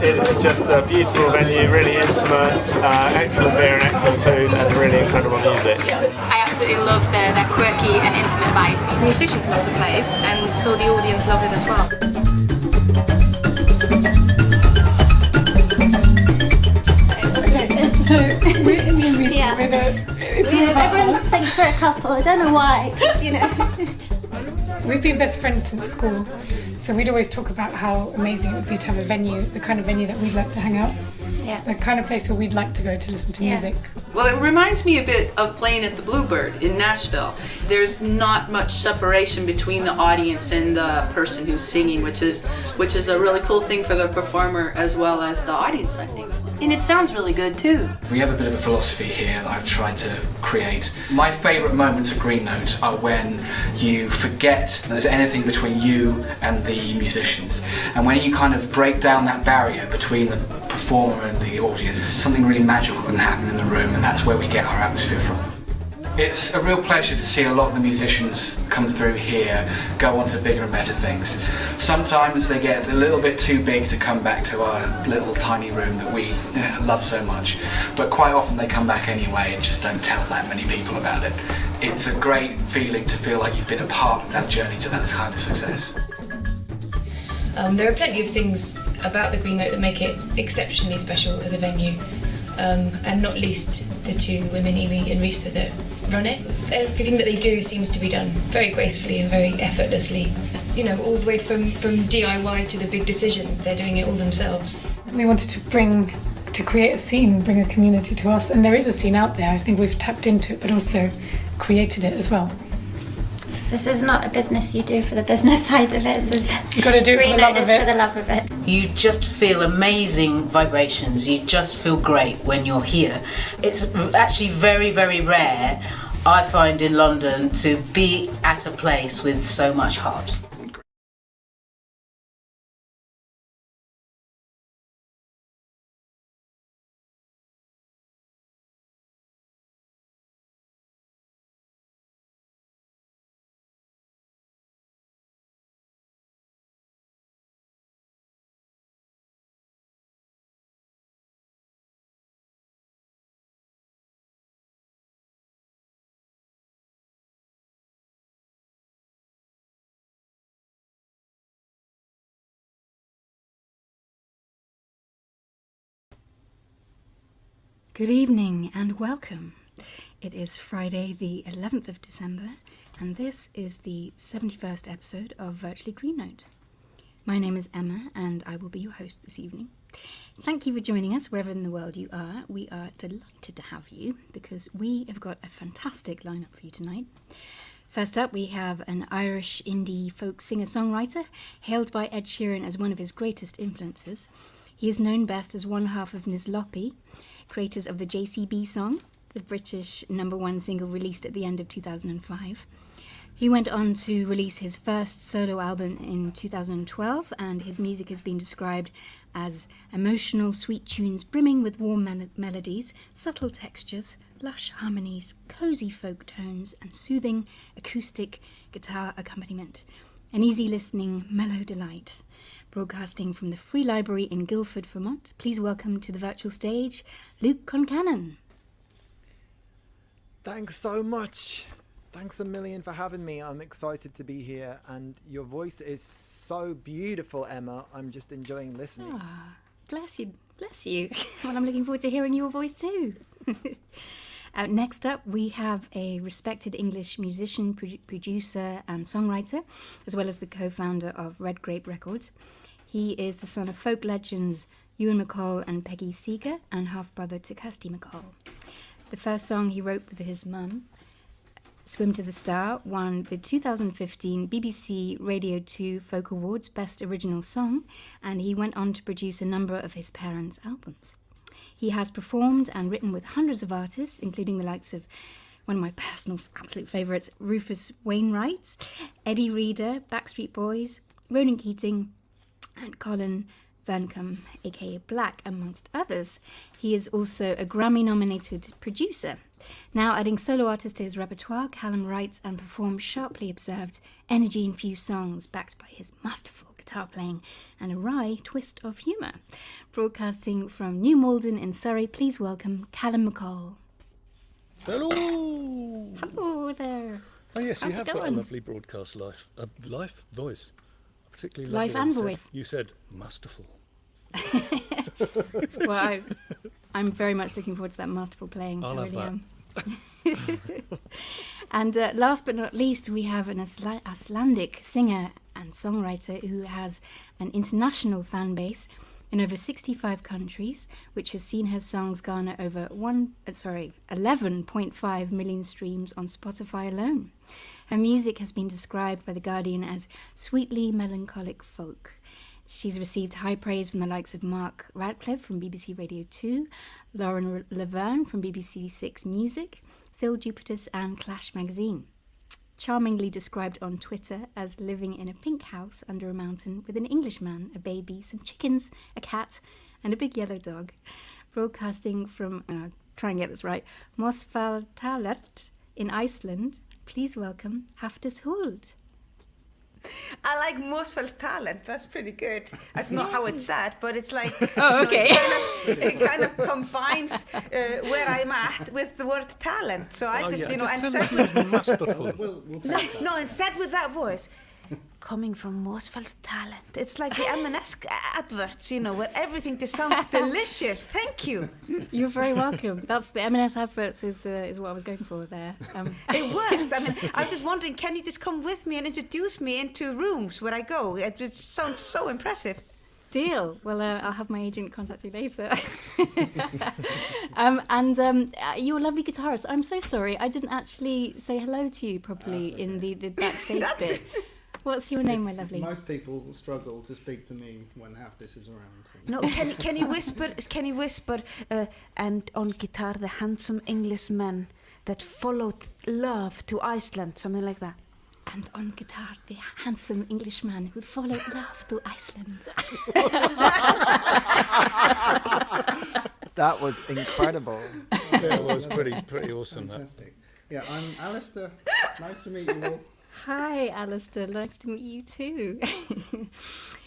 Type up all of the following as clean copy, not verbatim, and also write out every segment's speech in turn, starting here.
It's just a beautiful venue, really intimate, excellent beer and excellent food, and really incredible music. I absolutely love their quirky and intimate vibe. The musicians love the place, and so the audience love it as well. So we're in the music with everyone thinks we're a couple. I don't know why. We've been best friends since school, so we'd always talk about how amazing it would be to have a venue, the kind of venue that we'd like to hang out. Yeah. The kind of place where we'd like to go to listen to music. Well, it reminds me a bit of playing at the Bluebird in Nashville. There's not much separation between the audience and the person who's singing, which is a really cool thing for the performer as well as the audience, I think. And it sounds really good too. We have a bit of a philosophy here that I've tried to create. My favourite moments of Green Note are when you forget there's anything between you and the musicians. And when you kind of break down that barrier between the performer and the audience, something really magical can happen in the room, and that's where we get our atmosphere from. It's a real pleasure to see a lot of the musicians come through here go on to bigger and better things. Sometimes they get a little bit too big to come back to our little tiny room that we love so much, but quite often they come back anyway and just don't tell that many people about it. It's a great feeling to feel like you've been a part of that journey to that kind of success. There are plenty of things about the Green Note that make it exceptionally special as a venue, and not least the two women, Evie and Risa, that run it. Everything that they do seems to be done very gracefully and very effortlessly. You know, all the way from DIY to the big decisions, they're doing it all themselves. We wanted to create a scene, bring a community to us, and there is a scene out there. I think we've tapped into it, but also created it as well. This is not a business you do for the business side of it. You've got to do it for the love of it. For the love of it. You just feel amazing vibrations. You just feel great when you're here. It's actually very, very rare, I find, in London to be at a place with so much heart. Good evening and welcome. It is Friday the 11th of December and this is the 71st episode of Virtually Green Note. My name is Emma and I will be your host this evening. Thank you for joining us wherever in the world you are. We are delighted to have you because we have got a fantastic lineup for you tonight. First up, we have an Irish indie folk singer-songwriter hailed by Ed Sheeran as one of his greatest influences. He is known best as one half of Nizlopi, creators of the JCB song, the British #1 single released at the end of 2005. He went on to release his first solo album in 2012, and his music has been described as emotional, sweet tunes brimming with warm melodies, subtle textures, lush harmonies, cozy folk tones, and soothing acoustic guitar accompaniment. An easy listening, mellow delight. Broadcasting from the Free Library in Guildford, Vermont, please welcome to the virtual stage, Luke Concannon. Thanks so much. Thanks a million for having me. I'm excited to be here, and your voice is so beautiful, Emma. I'm just enjoying listening. Ah, bless you, bless you. Well, I'm looking forward to hearing your voice too. Next up, we have a respected English musician, producer and songwriter, as well as the co-founder of Red Grape Records. He is the son of folk legends Ewan MacColl and Peggy Seeger and half-brother to Kirsty MacColl. The first song he wrote with his mum, Swim to the Star, won the 2015 BBC Radio 2 Folk Awards Best Original Song, and he went on to produce a number of his parents' albums. He has performed and written with hundreds of artists, including the likes of one of my personal absolute favourites, Rufus Wainwright, Eddie Reader, Backstreet Boys, Ronan Keating, and Colin Verncombe, aka Black, amongst others. He is also a Grammy-nominated producer. Now adding solo artists to his repertoire, Calum writes and performs sharply observed, energy-infused songs backed by his masterful guitar guitar playing, and a wry twist of humour. Broadcasting from New Malden in Surrey, please welcome Calum MacColl. Hello! Hello there. Oh yes, How's you it have got a going? lovely broadcast voice. Particularly Life lovely and when voice. You said masterful. Well, I'm very much looking forward to that masterful playing. I'll I have really that. am. And last but not least, we have an Icelandic singer and songwriter who has an international fan base in over 65 countries, which has seen her songs garner over 11.5 million streams on Spotify alone. Her music has been described by The Guardian as sweetly melancholic folk. She's received high praise from the likes of Mark Radcliffe from BBC Radio 2, Lauren Laverne from BBC 6 Music, Phil Jupitus and Clash magazine. Charmingly described on Twitter as living in a pink house under a mountain with an Englishman, a baby, some chickens, a cat, and a big yellow dog. Broadcasting from, try and get this right, Mosfellstallet in Iceland, please welcome Hafdis Huld. I like Mosfellstallet. That's pretty good. That's not how it's said, but it's like. Oh, okay. It kind of combines where I'm at with the word talent. So I and said with and said with that voice, coming from Mosfellstallet. It's like the M&S adverts, where everything just sounds delicious. Thank you. You're very welcome. That's the M&S adverts is what I was going for there. It worked. I mean, I was just wondering, can you just come with me and introduce me into rooms where I go? It just sounds so impressive. Deal. Well, I'll have my agent contact you later. You're a lovely guitarist. I'm so sorry. I didn't actually say hello to you properly in the backstage bit. What's your name, my lovely? Most people struggle to speak to me when Hafdis is around. No, can you whisper? Can you whisper? And on guitar, the handsome Englishman that followed love to Iceland, something like that. And on guitar, the handsome Englishman who followed love to Iceland. That was incredible. That was pretty awesome. Fantastic. Yeah, I'm Alistair. Nice to meet you all. Hi, Alistair. Nice to meet you too.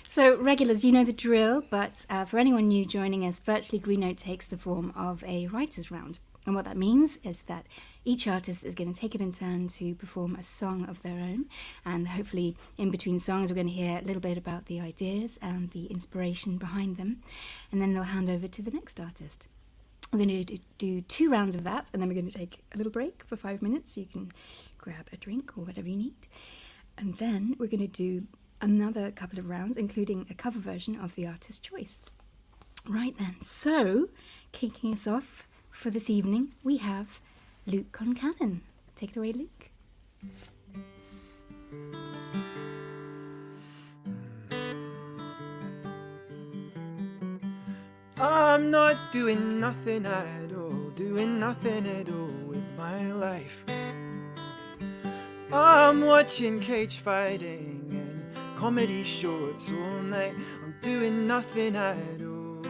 So, regulars, you know the drill, but for anyone new joining us, Virtually Green Note takes the form of a writer's round. And what that means is that each artist is going to take it in turn to perform a song of their own. And hopefully, in between songs, we're going to hear a little bit about the ideas and the inspiration behind them. And then they'll hand over to the next artist. We're going to do 2 rounds of that, and then we're going to take a little break for 5 minutes so you can grab a drink or whatever you need. And then we're going to do another couple of rounds, including a cover version of the artist's choice. Right then, so kicking us off for this evening, we have Luke Concannon. Take it away, Luke. I'm not doing nothing at all with my life. I'm watching cage fighting and comedy shorts all night. I'm doing nothing at all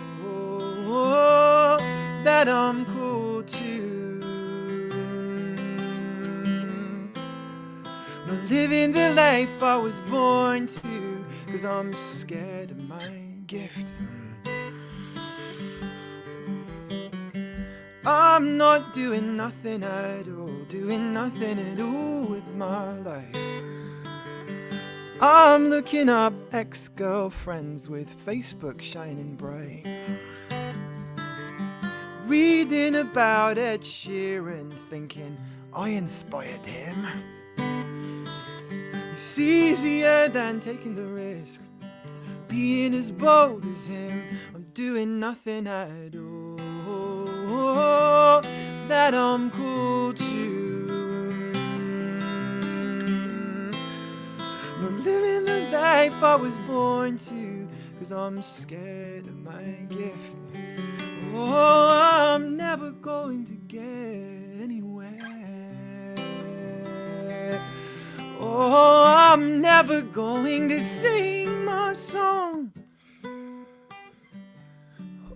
that I'm cool to. Not living the life I was born to, 'cause I'm scared of my gift. I'm not doing nothing at all with my life. I'm looking up ex-girlfriends with Facebook shining bright. Reading about Ed Sheeran, thinking I inspired him. It's easier than taking the risk, being as bold as him. I'm doing nothing at all that I'm cool to. Not living the life I was born to, 'cause I'm scared of my gift. Oh, I'm never going to get anywhere. Oh, I'm never going to sing my song.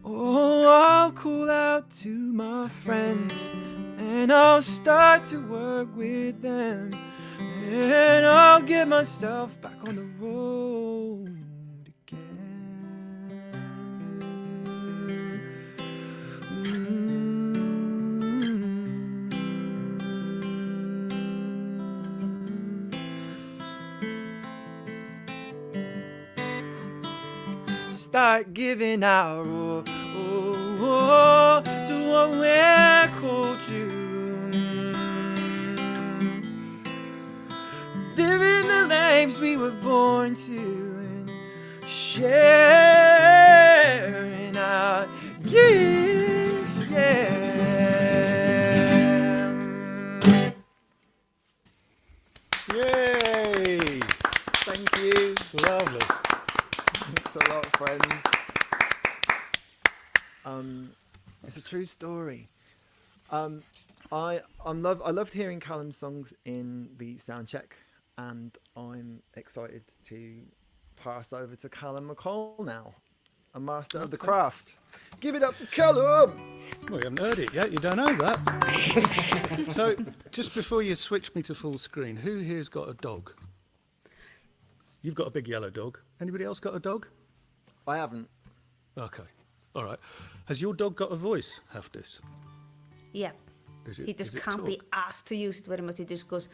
Oh, I'll call out to my friends and I'll start to work with them, and I'll get myself back on the road. start giving our all to what we're called to. Living the lives we were born to and sharing our gifts, yeah. Yay! Thank you. Lovely. Thanks a lot, friends. It's a true story. I loved hearing Calum's songs in the sound check, and I'm excited to pass over to Calum MacColl now, a master of the craft. Give it up for Calum! Well, you haven't heard it yet, you don't know that. So, just before you switch me to full screen, who here's got a dog? You've got a big yellow dog. Anybody else got a dog? I haven't. Okay, all right. Has your dog got a voice, Hafdis? Yeah. He just can't be asked to use it very much. He just goes,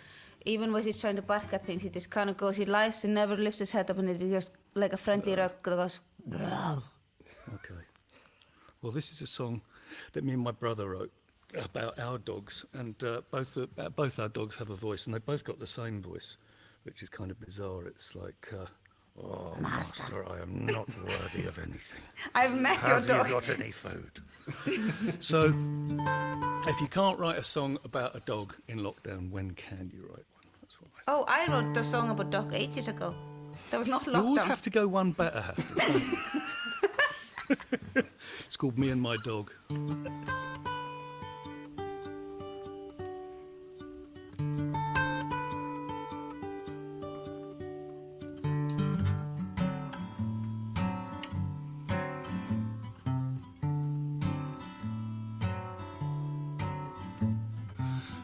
even when he's trying to bark at things, he just kind of goes, he lies and never lifts his head up, and it just like a friendly rug that goes, "Blah." Okay. Well, this is a song that me and my brother wrote about our dogs, and both our dogs have a voice, and they both got the same voice, which is kind of bizarre. It's like, oh, master, I am not worthy of anything. I've met your dog. Have you got any food? So, if you can't write a song about a dog in lockdown, when can you write one? That's what I wrote a song about dog ages ago. That was not lockdown. You always have to go one better, Hafdis. It's called Me and My Dog.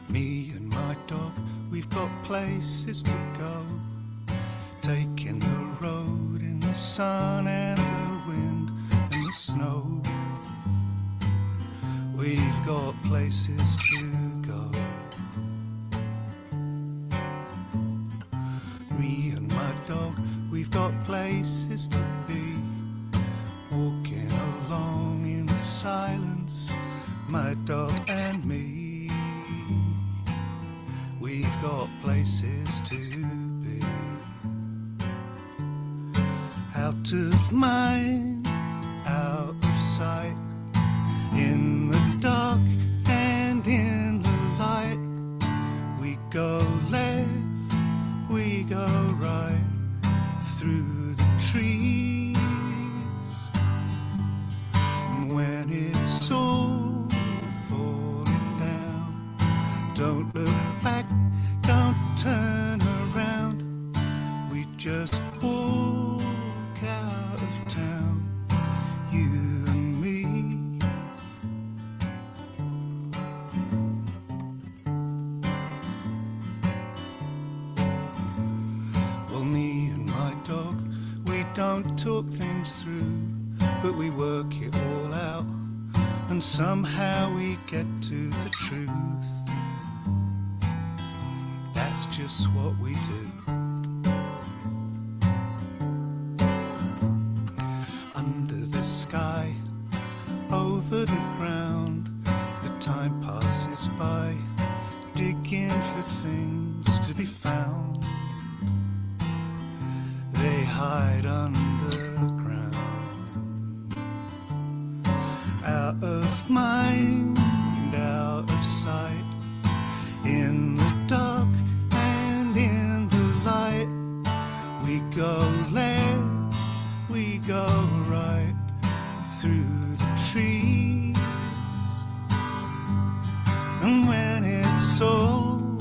Me and my dog, we've got places to go, taking the road in the sun and the wind and the snow. We've got places to go. Me and my dog, we've got places to be, walking along in the silence, my dog and me. We've got places to be, out of mind, out of sight, in the dark and in the light. We go left, we go right, through the trees. And when it's all falling down, don't look back, don't turn around. We just walk out of town, you and me. Well, me and my dog, we don't talk things through, but we work it all out, and somehow we get to the truth. That's just what we do. Under the sky, over the ground, the time passes by, digging for things to be found. They hide underground, out of mind, out of sight, in the dark and in the light. We go left, we go right, through the trees. And when it's all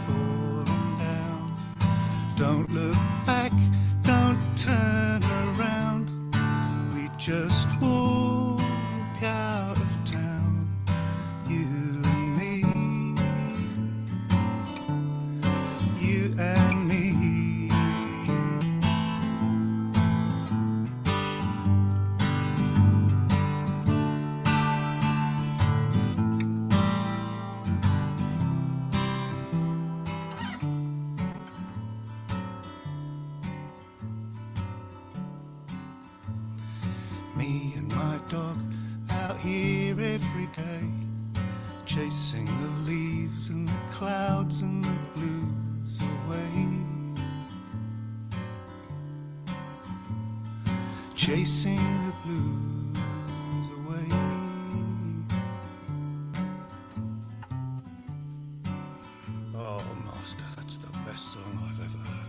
falling down, don't look back, don't turn around. We just walk out of town, you and me, you and me. Me and my dog out here every day, chasing the leaves and the clouds and the blues away. Chasing the blues away. Oh, Master, that's the best song I've ever heard.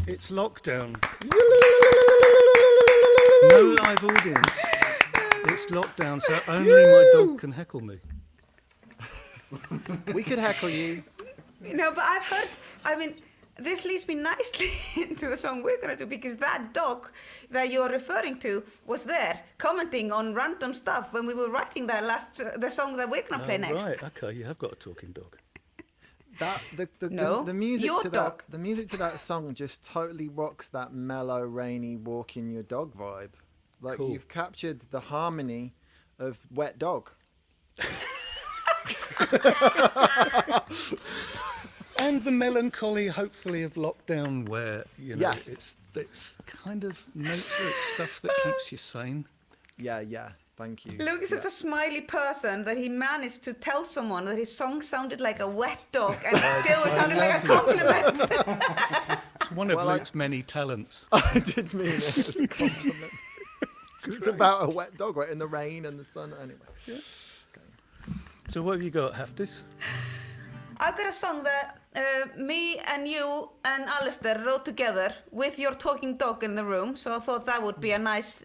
It's lockdown. No live audience. It's lockdown, so only my dog can heckle me. We could heckle you. No, but I've heard, I mean, this leads me nicely into the song we're going to do, because that dog that you're referring to was there commenting on random stuff when we were writing the song that we're going to play next. Right, okay, you have got a talking dog. No, the music your to dog. the music to that song just totally rocks that mellow, rainy, walking your dog vibe. Like Cool. You've captured the harmony of wet dog. And the melancholy, hopefully, of lockdown, where Yes. it's kind of nature, it's stuff that keeps you sane. Yeah. Thank you. Luke is such a smiley person that he managed to tell someone that his song sounded like a wet dog and still it sounded like a compliment. It's one of Luke's many talents. I did mean it as a compliment. It's about a wet dog, right? In the rain and the sun. Anyway. Yeah. Okay. So what have you got, Hafdis? I've got a song that me and you and Alistair wrote together with your talking dog in the room. So I thought that would be a nice,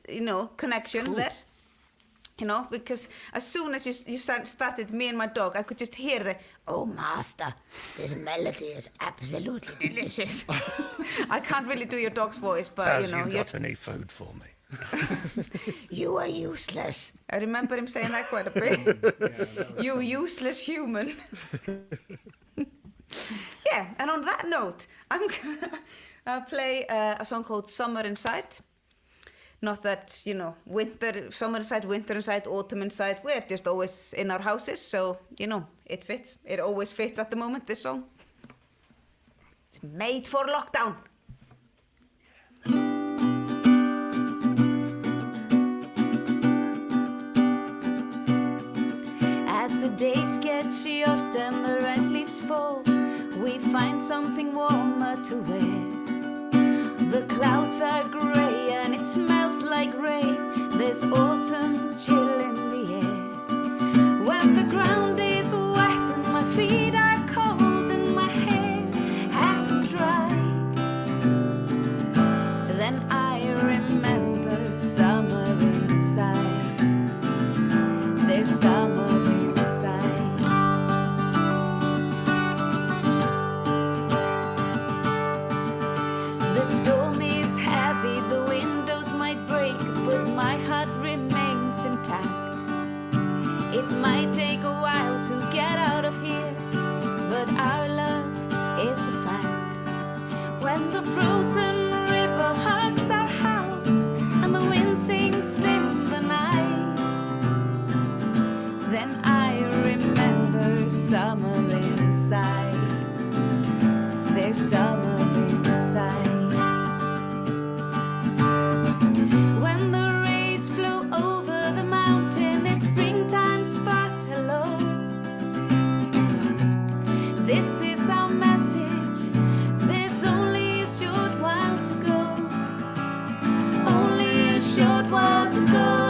connection there. Because as soon as you started Me and My Dog, I could just hear oh, Master, this melody is absolutely delicious. I can't really do your dog's voice, but, Has you got any food for me? You are useless. I remember him saying that quite a bit. You useless human. Yeah, and on that note, I'm gonna play a song called Summer Inside. Not that, summer inside, winter inside, autumn inside. We're just always in our houses, so, it fits. It always fits at the moment, this song. It's made for lockdown. As the days get short and the red leaves fall, we find something warmer to wear. The clouds are grey and it smells like rain. There's autumn chill in the air. When the ground is wet and my feet are cold and my hair hasn't dried, then I remember summer inside. There's summer inside. The storm is heavy, the windows might break, but my heart remains intact. It might take a while to get out of here, but our love is a fact. When the frozen river hugs our house and the wind sings in the night, then I remember summer inside. There's summer inside. When the rays flow over the mountain, it's springtime's fast hello. This is our message. There's only a short while to go. Only a short while to go.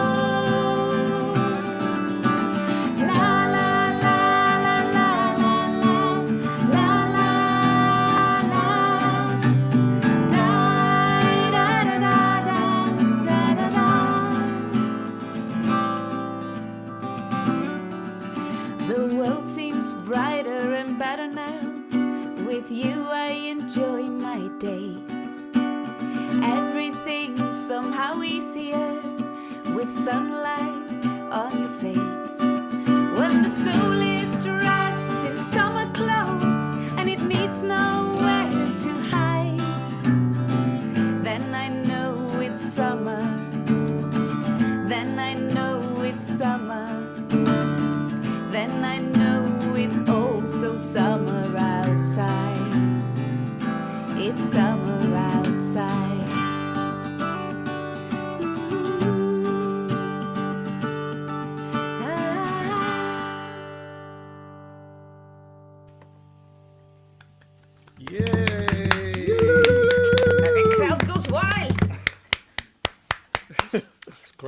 Brighter and better now. With you I enjoy my days. Everything's somehow easier with sunlight on your face. When the soul is dressed in summer clothes and it needs nowhere to hide, then I know it's summer. Then I know it's summer. Then I know it's over.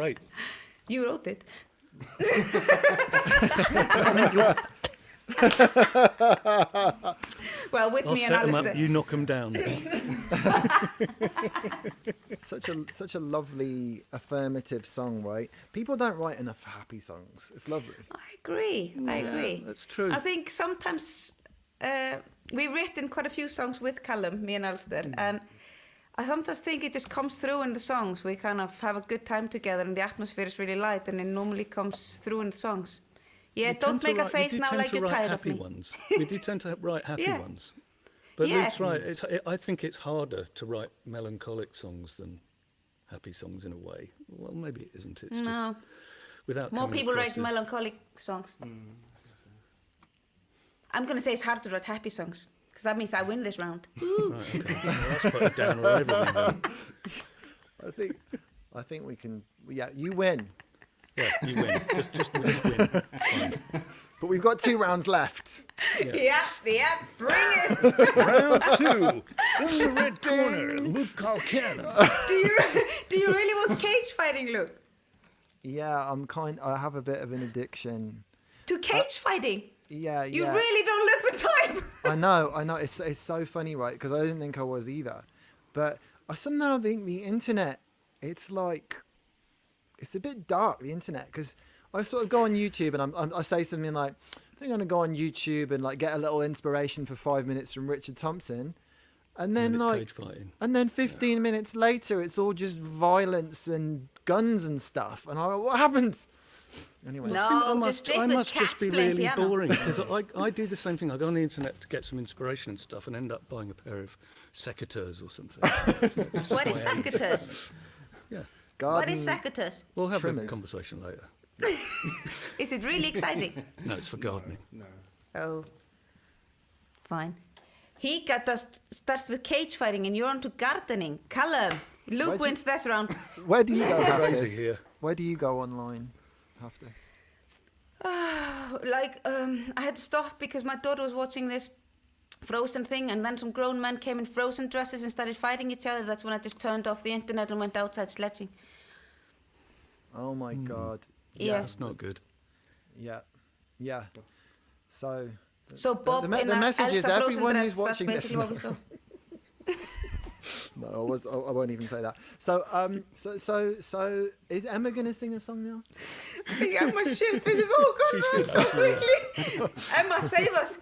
great. You wrote it. Well, with I'll me set and them Alistair. up, you knock them down. Such a lovely affirmative song, right? People don't write enough happy songs. It's lovely. I agree. I agree. That's true. I think sometimes we've written quite a few songs with Calum, me and Alistair, and I sometimes think it just comes through in the songs. We kind of have a good time together, and the atmosphere is really light, and it normally comes through in the songs. Yeah, don't make a face now like you're tired of me. We do tend to write happy Yeah. ones. But Yeah. Luke's right. I think it's harder to write melancholic songs than happy songs in a way. Well, maybe it isn't. It's No. just without More coming people across write as- melancholic songs. I'm going to say it's hard to write happy songs, because that means I win this round. Right, okay. Well, that's quite a downer on everything then. I think we can. Yeah, you win. Yeah, you win. Just win. Fine. But we've got 2 rounds left. Yeah, bring it. Round 2. In the red corner, Luke Concannon. Do you really want cage fighting, Luke? Yeah, I have a bit of an addiction. To cage fighting? Yeah. You really don't look the type. I know. It's so funny, right? Because I didn't think I was either. But I somehow think the internet, it's a bit dark, the internet, because I sort of go on YouTube and I say something like, I think I'm going to go on YouTube and like get a little inspiration for 5 minutes from Richard Thompson. And then cage fighting. And then 15 minutes later, it's all just violence and guns and stuff. And I what happened? Anyway. No, I must just be really boring, because I do the same thing. I go on the internet to get some inspiration and stuff and end up buying a pair of secateurs or something. What is secateurs? Yeah. What is secateurs? We'll have trimmers. a conversation later. Is it really exciting? No, it's for gardening. No. Oh, fine. He starts with cage fighting, and you're on to gardening. Callum, Luke wins this round. Where do you go, Crazy Hafdis? here. Where do you go online, Hafdis? I had to stop because my daughter was watching this Frozen thing, and then some grown men came in Frozen dresses and started fighting each other. That's when I just turned off the internet and went outside sledging. Oh my God. Yeah. That's not good. Yeah. So Bob the in a message is Elsa Frozen everyone dress, who's watching that's this. basically what we saw. No, I won't even say that. So is Emma gonna sing a song now? I think Emma should. This is all gone wrong so quickly. Emma, save us.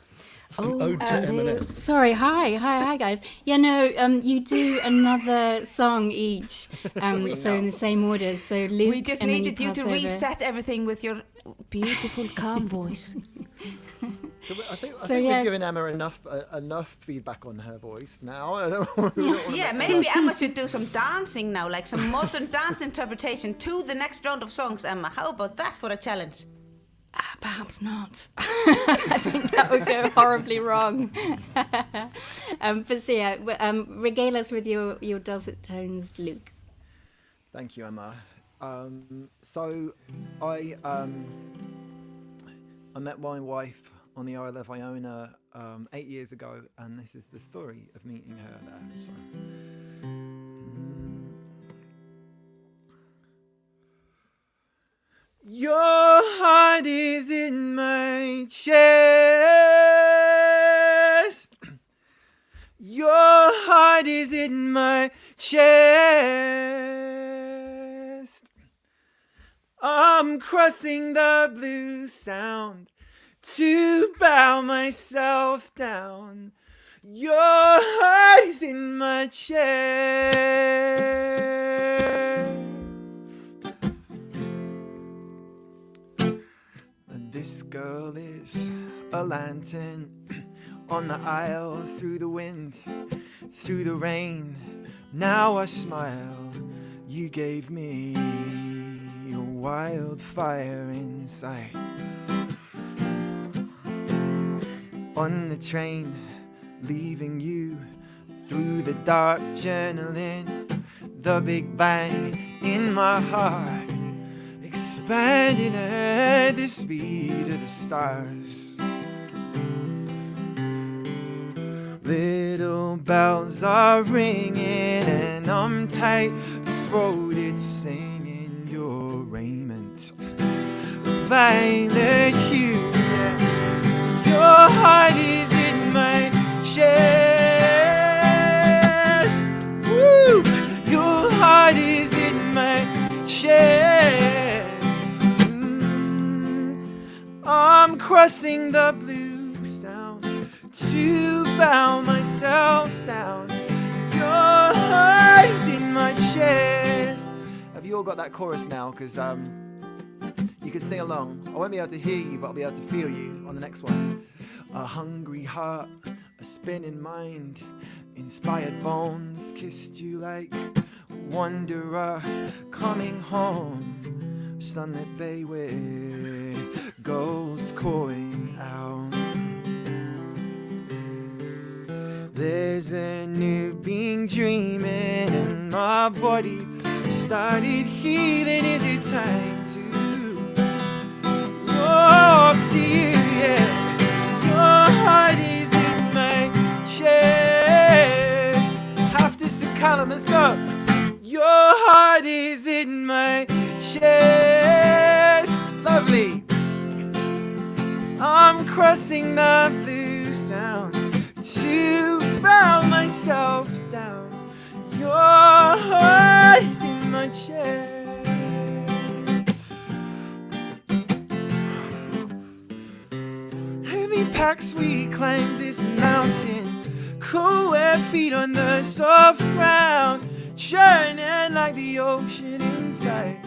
Ode to Eminem. Sorry, hi guys. Yeah, no, you do another song each, so in the same order. So Luke, We just and then needed you pass to over. reset everything with your beautiful, calm voice. I think yeah. we've given Emma enough feedback on her voice now. Yeah, maybe Emma should do some dancing now, like some modern dance interpretation to the next round of songs, Emma. How about that for a challenge? Perhaps not. I think that would go horribly wrong. But so yeah, regale us with your dulcet tones, Luke. Thank you, Emma. So I met my wife on the Isle of Iona 8 years ago, and this is the story of meeting her there. So. Your heart is in my chest. Your heart is in my chest. I'm crossing the blue sound to bow myself down. Your heart is in my chest. And this girl is a lantern on the aisle, through the wind, through the rain. Now I smile, you gave me a wildfire inside. On the train, leaving you, through the dark, journaling the big bang in my heart, expanding at the speed of the stars. Little bells are ringing and I'm tight-throated singing your heart, violet hue. Your heart is in my chest. Woo! Your heart is in my chest. I'm crossing the blue sound to bow myself down. Your heart is in my chest. Have you all got that chorus now? Because you can sing along. I won't be able to hear you, but I'll be able to feel you on the next one. A hungry heart, a spinning mind, inspired bones kissed you like wanderer coming home. Sunlit bay with gulls calling out. There's a new being dreaming and my body's started healing. Is it time to walk to you? Yeah. Your heart is in my chest. Hafdis and Calum, let's go. Your heart is in my chest. Lovely. I'm crossing the blue sound to bow myself down. Your heart is in my chest. Heavy packs we climb this mountain, cool wet feet on the soft ground, churning like the ocean inside.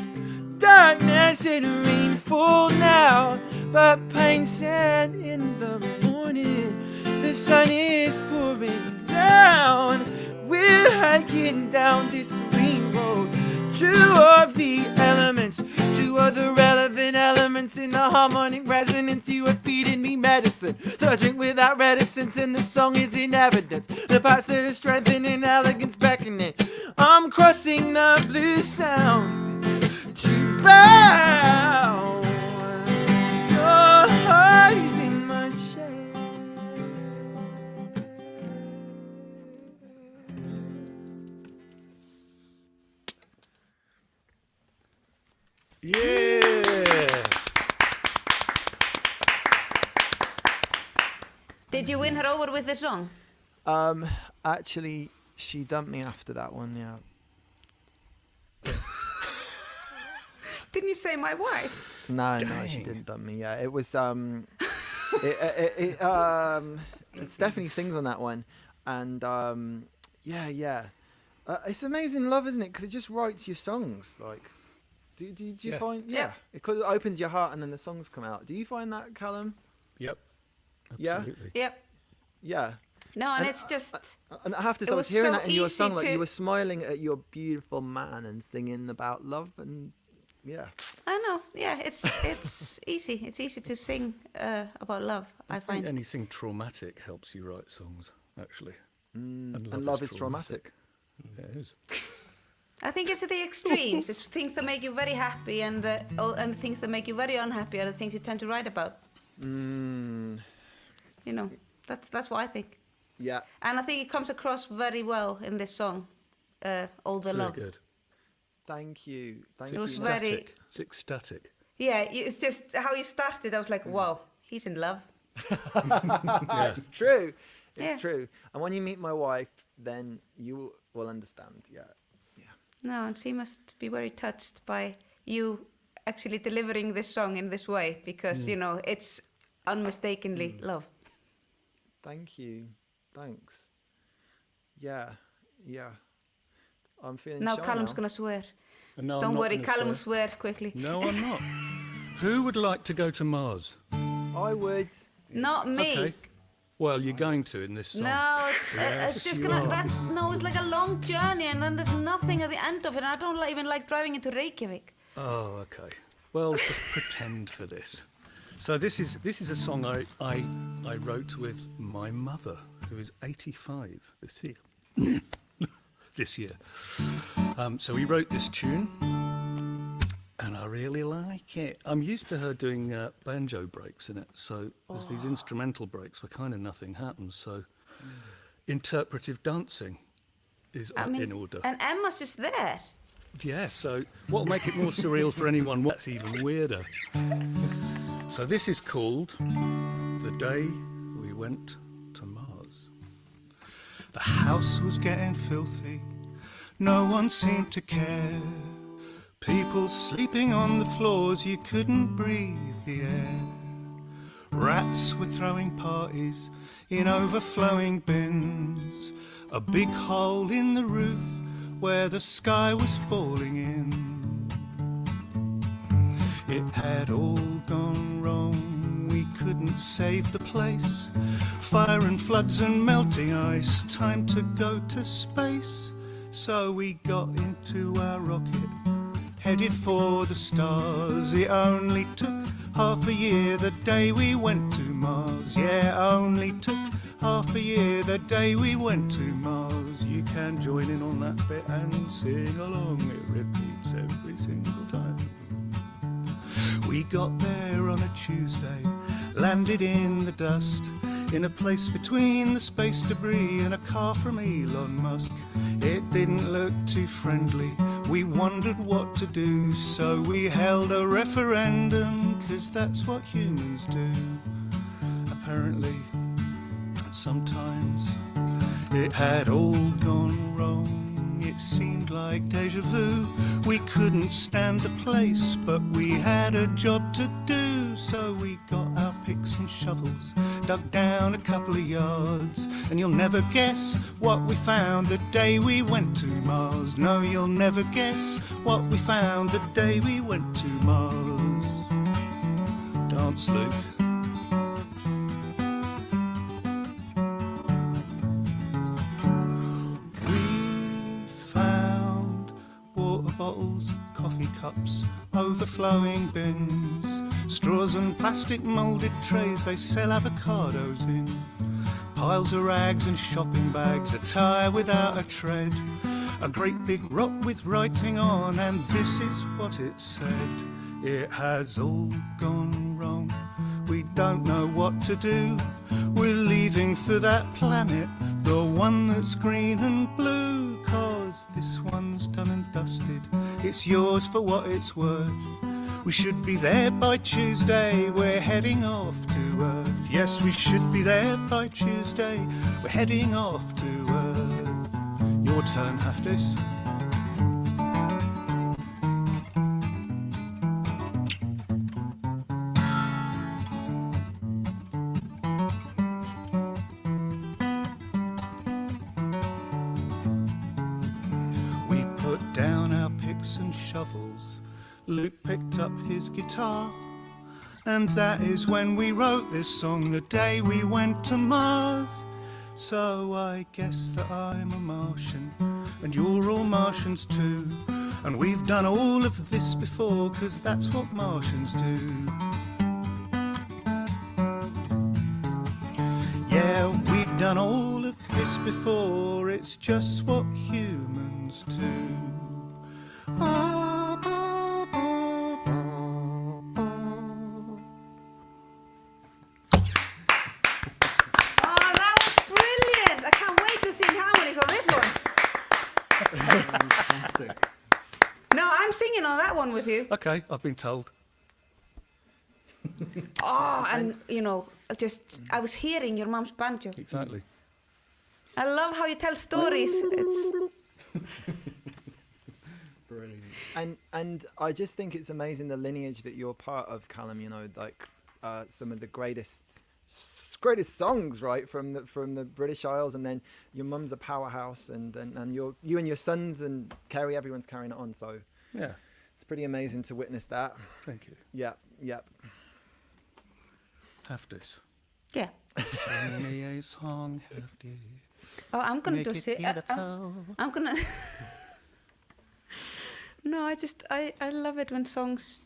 Darkness and rain fall now, but pain sand in the morning. The sun is pouring down. We're hiking down this green road. Two of the elements, two of the relevant elements in the harmonic resonance. You are feeding me medicine. The drink without reticence, and the song is in evidence. The parts that are strengthening, elegance beckoning. I'm crossing the blue sound to bow. Your heart is in my chest. Yeah. Did you win her over with the song? Actually, she dumped me after that one. Yeah. Didn't you say my wife? No, she didn't dump me. Yeah, it was Stephanie sings on that one, and it's amazing love, isn't it? Because it just writes your songs. Like, do you find? Yeah, it opens your heart, and then the songs come out. Do you find that, Calum? Yep. Absolutely. Yeah. Yep. Yeah. No, and it's just. And I have to say, I was hearing that in your song, like you were smiling at your beautiful man and singing about love, and yeah. I know. Yeah, it's easy. It's easy to sing about love. I find anything traumatic helps you write songs, actually. And love is traumatic. Yeah, it is. I think it's the extremes. It's things that make you very happy, and the things that make you very unhappy are the things you tend to write about. You know, that's what I think. Yeah. And I think it comes across very well in this song, All the Love. Very good. Thank you. It was very. It's ecstatic. Yeah, it's just how you started. I was like, wow, he's in love. Yeah. It's true. It's true. And when you meet my wife, then you will understand. Yeah. No, and she must be very touched by you actually delivering this song in this way, because you know it's unmistakably love. Thank you. Thanks. Yeah. I'm feeling now shy Calum's now. gonna swear. No, Don't worry, Calum will swear quickly. No, I'm not. Who would like to go to Mars? I would. Not me. Okay. Well, you're going to in this song. No, it's just gonna. are. It's like a long journey, and then there's nothing at the end of it. And I don't even like driving into Reykjavik. Oh, okay. Well, just pretend for this. So this is a song I wrote with my mother, who is 85 this year. So we wrote this tune, and I really like it. I'm used to her doing banjo breaks in it, so there's these instrumental breaks where kind of nothing happens. So interpretive dancing is in order. And Emma's just there. Yeah, so what'll make it more surreal for anyone, what's even weirder? So this is called The Day We Went to Mars. The house was getting filthy, no one seemed to care. People sleeping on the floors, you couldn't breathe the air. Rats were throwing parties in overflowing bins. A big hole in the roof where the sky was falling in. It had all gone wrong, we couldn't save the place. Fire and floods and melting ice, time to go to space. So we got into our rocket, headed for the stars. It only took half a year the day we went to Mars. Yeah, only took half a year the day we went to Mars. You can join in on that bit and sing along. It repeats every single time. We got there on a Tuesday, landed in the dust, in a place between the space debris and a car from Elon Musk. It didn't look too friendly, we wondered what to do, so we held a referendum, 'cause that's what humans do. Apparently, sometimes it had all gone wrong. It seemed like deja vu. We couldn't stand the place, but we had a job to do. So we got our picks and shovels, dug down a couple of yards, and you'll never guess what we found the day we went to Mars. No, you'll never guess what we found the day we went to Mars. Dance, Luke. Bottles, coffee cups, overflowing bins, straws and plastic moulded trays they sell avocados in, piles of rags and shopping bags, a tyre without a tread, a great big rock with writing on, and this is what it said. It has all gone wrong, we don't know what to do, we're leaving for that planet, the one that's green and blue, 'cause this one's done and dusted, it's yours for what it's worth. We should be there by Tuesday, we're heading off to Earth. Yes, we should be there by Tuesday, we're heading off to Earth. Your turn, Hafdis. And shovels, Luke picked up his guitar, and that is when we wrote this song, the day we went to Mars. So I guess that I'm a Martian, and you're all Martians too, and we've done all of this before, 'cause that's what Martians do. Yeah, we've done all of this before, it's just what humans do. Fantastic. No, I'm singing on that one with you. Okay, I've been told. Oh, and you know, I was hearing your mum's banjo. Exactly. I love how you tell stories. It's brilliant. And I just think it's amazing the lineage that you're part of, Calum. You know, like some of the greatest songs, right, from the British Isles, and then your mum's a powerhouse, and you and your sons and Kerry, everyone's carrying it on. So yeah, it's pretty amazing to witness that. Thank you. Yep. Hafdis. Yeah. Sing me a song, Hafdis. Oh, I'm gonna do it. I'm gonna. No, I love it when songs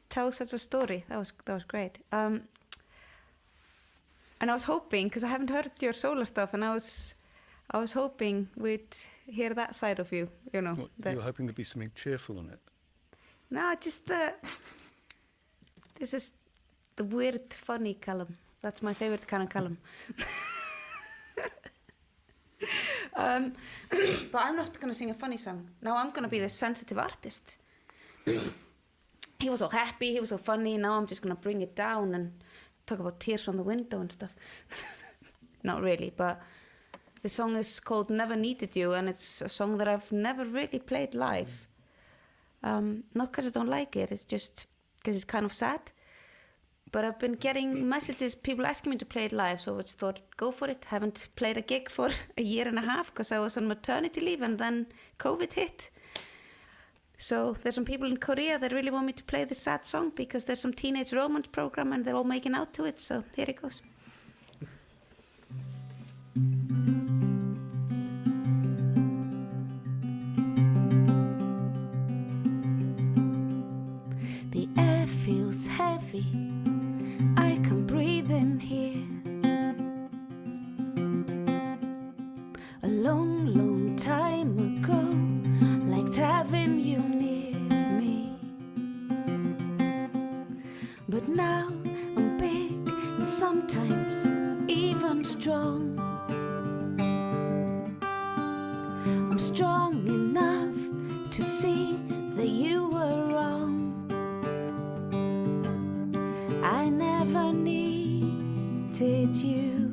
tell such a story. That was great. And I was hoping, because I haven't heard your solo stuff, and I was hoping we'd hear that side of you. You know. You were hoping to be something cheerful on it. No, just this is the weird, funny Calum. That's my favorite kind of Calum. But I'm not going to sing a funny song. Now I'm going to be the sensitive artist. He was all happy, he was so funny. Now I'm just going to bring it down and talk about tears on the window and stuff. Not really, but the song is called Never Needed You, and it's a song that I've never really played live. Not because I don't like it, it's just because it's kind of sad. But I've been getting messages, people asking me to play it live, so I just thought, go for it. Haven't played a gig for a year and a half because I was on maternity leave and then COVID hit. So there's some people in Korea that really want me to play this sad song because there's some teenage romance program and they're all making out to it, so here it goes. The air feels heavy, I can breathe in here. A long, long time ago, liked having you near me. But now I'm big and sometimes even strong. I'm strong enough to see that you were wrong. I never needed you,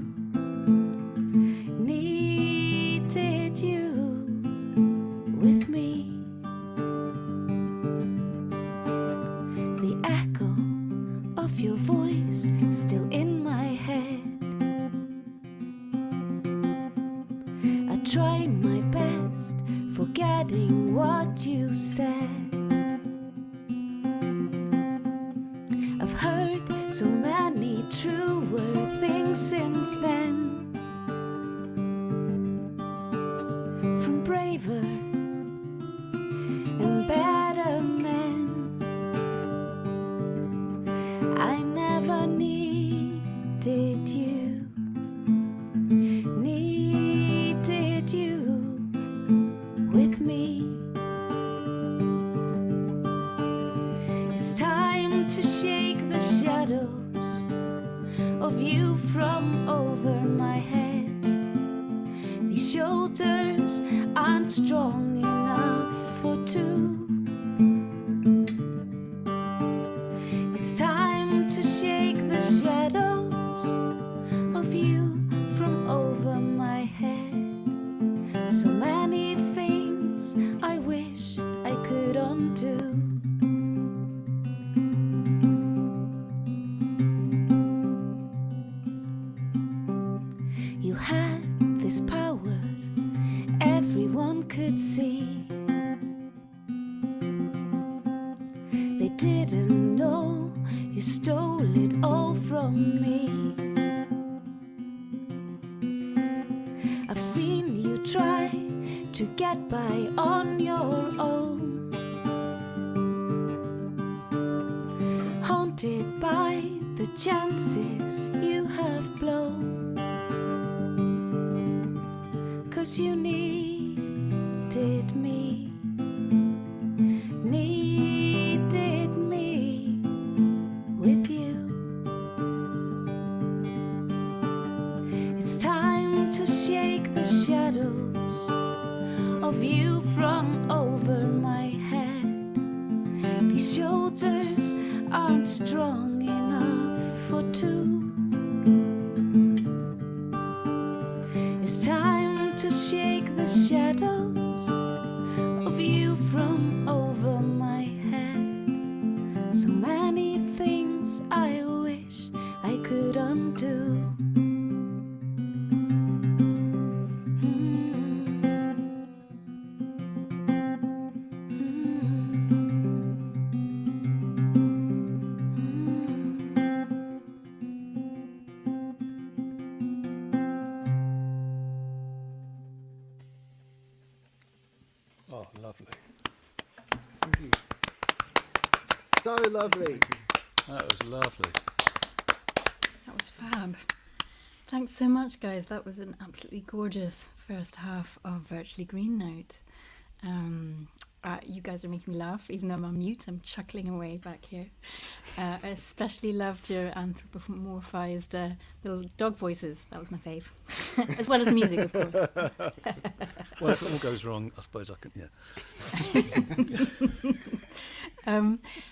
needed you with me. The echo of your voice still in my head. I try my best forgetting what you said. I've heard so many truer things since then, from braver and better men. I never needed you, needed you with me. It's time to shake the shadows of you from over my head. These shoulders aren't strong enough for two. It's time to shake the shadows of you from over my head. So many things I wish I could undo. You had this power everyone could see. They didn't know you stole it all from me. I've seen you try to get by on your own, haunted by the chances you have blown. 'Cause you needed me, needed me with you. It's time to shake the shadows of you from over my head. These shoulders aren't strong enough for two. It's time to shake the shadows of you from over my head. So many things I wish I could undo. Oh, lovely. Thank you. So lovely. That was lovely. That was fab. Thanks so much, guys. That was an absolutely gorgeous first half of Virtually Green Note. You guys are making me laugh, even though I'm on mute. I'm chuckling away back here. I especially loved your anthropomorphized little dog voices. That was my fave. As well as the music, of course. Well, if it all goes wrong, I suppose I can, yeah.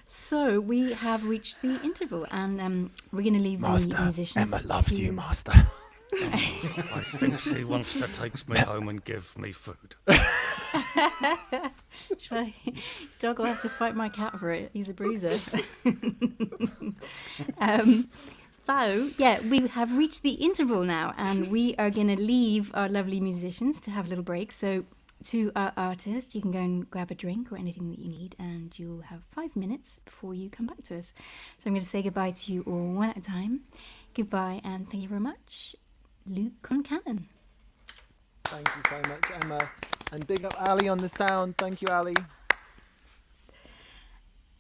So we have reached the interval, and we're going to leave the musicians. Emma loves you, Master. I think she wants to take me home and give me food. Dog will have to fight my cat for it. He's a bruiser. So, yeah, we have reached the interval now, and we are going to leave our lovely musicians to have a little break. So, to our artist, you can go and grab a drink or anything that you need, and you'll have 5 minutes before you come back to us. So I'm going to say goodbye to you all one at a time. Goodbye, and thank you very much, Luke Concannon. Thank you so much, Emma. And big up Ali on the sound. Thank you, Ali.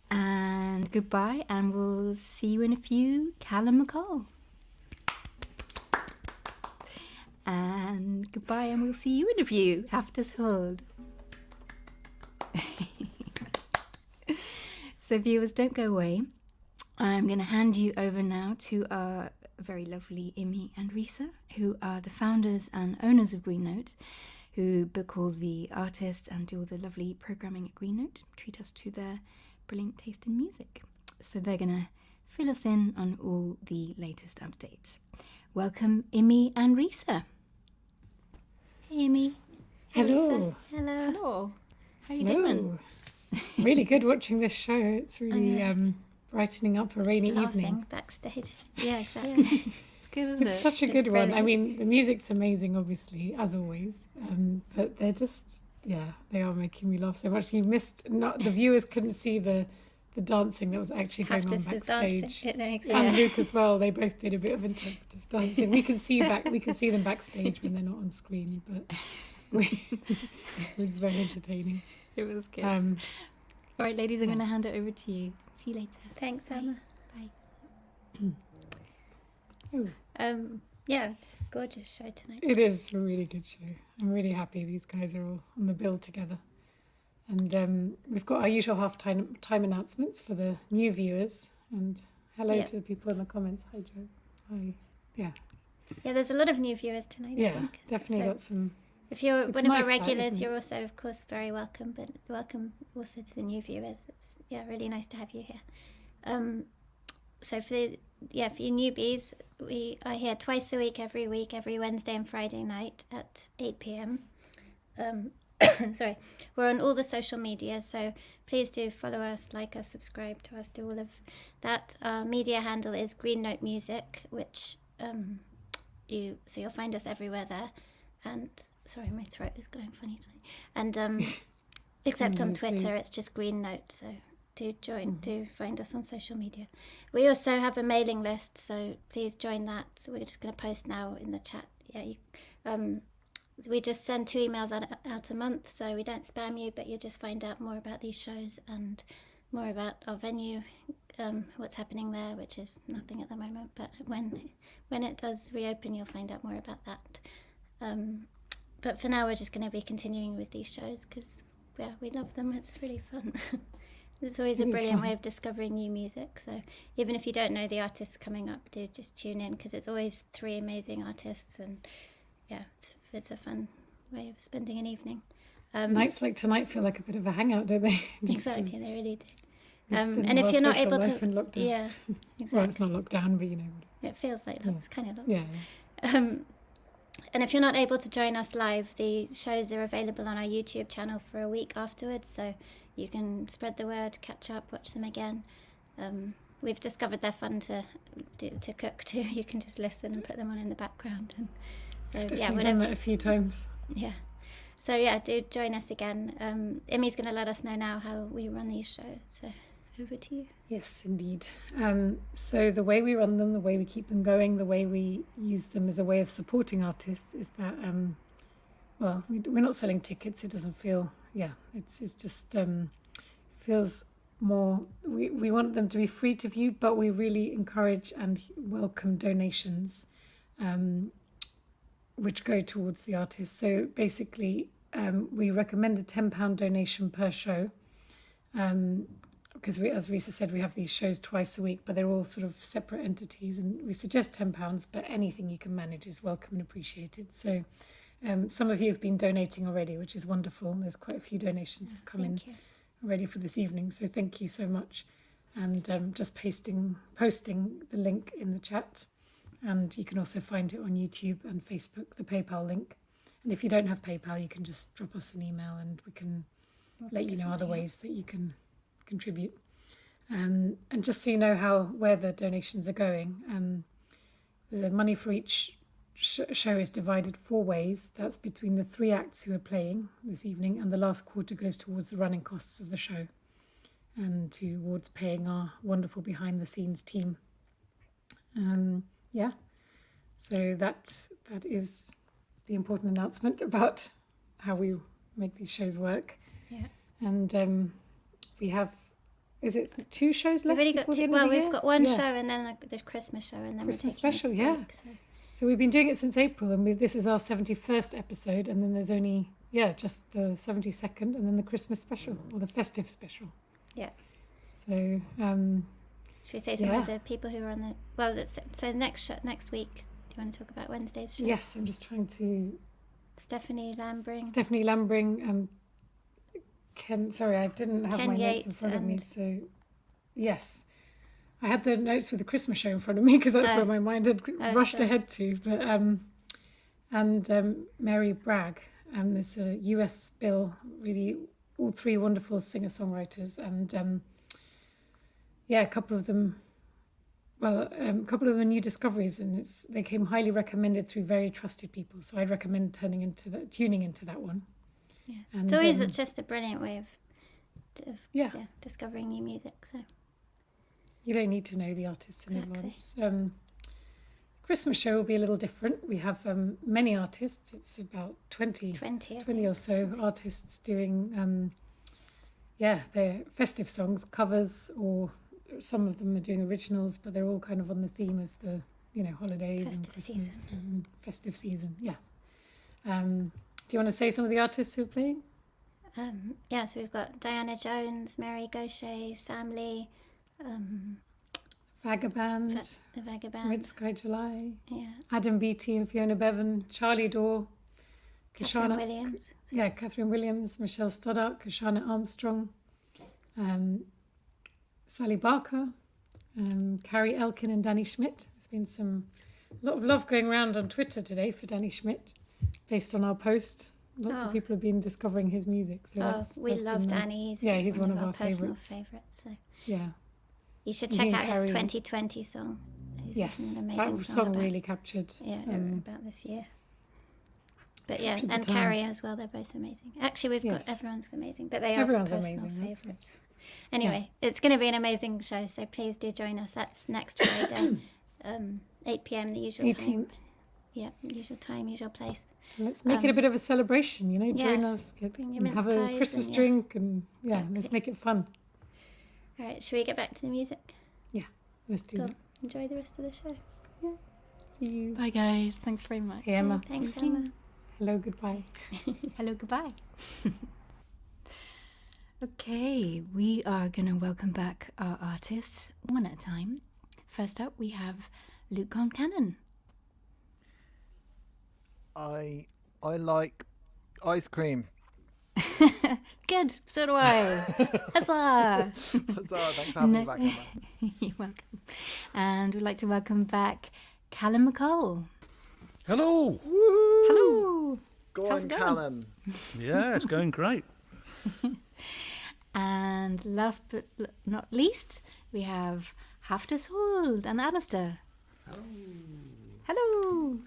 And goodbye, and we'll see you in a few, Calum MacColl. And goodbye, and we'll see you in a few, Hafdis Huld. So viewers, don't go away. I'm going to hand you over now to our very lovely Imi and Risa, who are the founders and owners of Green Note, who book all the artists and do all the lovely programming at Green Note, treat us to their brilliant taste in music. So they're going to fill us in on all the latest updates. Welcome, Imi and Risa. Hey, Imi. Hey, Hello. Risa. Hello. Hello. How are you Hello. doing? Really good watching this show. It's really brightening up a rainy evening. Backstage. Yeah, exactly. It's good, isn't it? It's such a good one. I mean, the music's amazing, obviously, as always. But they're just, they are making me laugh so much. You missed, not the viewers couldn't see the dancing that was actually going on backstage. And Luke as well. They both did a bit of interpretive dancing. We can see them backstage when they're not on screen, but it was very entertaining. It was good. All right, ladies, I'm going to hand it over to you. See you later. Thanks, Emma. Bye. Yeah, just a gorgeous show tonight. It is a really good show. I'm really happy these guys are all on the bill together. And we've got our usual time announcements for the new viewers. And hello to the people in the comments. Hi, Joe. Hi. Yeah. Yeah, there's a lot of new viewers tonight. Yeah, I think. definitely got some. If you're it's one of nice our regulars, that, you're also, of course, very welcome. But welcome also to the new viewers. It's really nice to have you here. So for you newbies, we are here twice a week, every Wednesday and Friday night at 8 p.m. Sorry, we're on all the social media, so please do follow us, like us, subscribe to us, do all of that. Our media handle is Green Note Music, which you'll find us everywhere there. And sorry, my throat is going funny tonight. And except on Twitter, it's just Green Note. So do find us on social media. We also have a mailing list, so please join that. So we're just going to post now in the chat. We just send 2 emails out a month, so we don't spam you, but you'll just find out more about these shows and more about our venue, what's happening there, which is nothing at the moment. But when it does reopen, you'll find out more about that. But for now, we're just going to be continuing with these shows because we love them. It's really fun. It's always a brilliant way of discovering new music. So even if you don't know the artists coming up, do just tune in because it's always 3 amazing artists, and it's a fun way of spending an evening. Nights like tonight feel like a bit of a hangout, don't they? Exactly, they really do. And if you're not able to, exactly. Well, it's not locked down, but it feels like that. It's kind of locked. Yeah. And if you're not able to join us live, the shows are available on our YouTube channel for a week afterwards, so you can spread the word, catch up, watch them again. We've discovered they're fun to cook too. You can just listen and put them on in the background. And so I've done that a few times. Yeah. So do join us again. Imi's going to let us know now how we run these shows. So over to you. Yes, indeed. So the way we run them, the way we keep them going, the way we use them as a way of supporting artists is that, we're not selling tickets. It doesn't feel, it's just feels more, we want them to be free to view, but we really encourage and welcome donations, which go towards the artists. So basically, we recommend a £10 donation per show. Because as Risa said, we have these shows twice a week, but they're all sort of separate entities, and we suggest £10, but anything you can manage is welcome and appreciated. So some of you have been donating already, which is wonderful. There's quite a few donations have come in already for this evening, so thank you so much. And just posting the link in the chat, and you can also find it on YouTube and Facebook, the PayPal link. And if you don't have PayPal, you can just drop us an email and we can let you know other ways that you can contribute. And just so you know where the donations are going, the money for each show is divided 4 ways. That's between the 3 acts who are playing this evening, and the last quarter goes towards the running costs of the show and towards paying our wonderful behind the scenes team. So that is the important announcement about how we make these shows work. Yeah. And we have, is it 2 shows left? We've only got 2. Well, we've got one show and then the Christmas show, and then Christmas we're special, a yeah. break, So we've been doing it since April, and this is our 71st episode, and then there's only just the 72nd, and then the Christmas special or the festive special. Yeah. So should we say some of the people who are on the so next week? Do you want to talk about Wednesday's show? Yes, I'm just trying to. Stephanie Lambring. Sorry, I didn't have Ken my Yates notes in front of me. So, yes, I had the notes with the Christmas show in front of me because that's where my mind had rushed ahead to. But Mary Bragg, there's a US bill, really all 3 wonderful singer-songwriters, and a couple of them. Well, a couple of the new discoveries, and they came highly recommended through very trusted people. So I'd recommend tuning into that one. Yeah, and, it's always just a brilliant way of discovering new music. So you don't need to know the artists in advance. Christmas show will be a little different. We have many artists. It's about 20 or so artists doing their festive songs, covers, or some of them are doing originals, but they're all kind of on the theme of the holidays and Christmas and festive season. Yeah. Do you want to say some of the artists who are playing? So we've got Diana Jones, Mary Gaucher, Sam Lee, Vagaband, the Vagaband, Red Sky July, Adam Beattie and Fiona Bevan, Charlie Dore, Catherine Williams. Catherine Williams, Michelle Stoddart, Kashana Armstrong, Sally Barker, Carrie Elkin and Danny Schmidt. There's been a lot of love going around on Twitter today for Danny Schmidt, based on our post. Lots of people have been discovering his music. So we love Danny. He's one of our personal favourites. So yeah, you should check out his 2020 song. Yes, an amazing that song really captured. About this year. But and Carrie as well. They're both amazing. Actually, we've got everyone's amazing, but they are personal favourites. Anyway, it's going to be an amazing show, so please do join us. That's next Friday, 8 p.m, the usual 18th. time. Yeah, usual time, usual place. Let's make it a bit of a celebration, join us, bring your mince have pies a Christmas drink, and let's make it fun. All right, should we get back to the music? Yeah, let's do that. Enjoy the rest of the show. Yeah, see you. Bye guys, thanks very much. Hey, Emma. Thanks, Emma. Hello, goodbye. Hello, goodbye. Okay, we are going to welcome back our artists one at a time. First up, we have Luke Concannon. I like ice cream. Good, so do I. Huzzah! Huzzah, thanks for having me back, Emma. You're welcome. And we'd like to welcome back Calum MacColl. Hello! Woo-hoo! Hello! Go How's on, it going? Calum. Yeah, it's going great. And last but not least, we have Hafdis Huld and Alistair. Hello. Hello.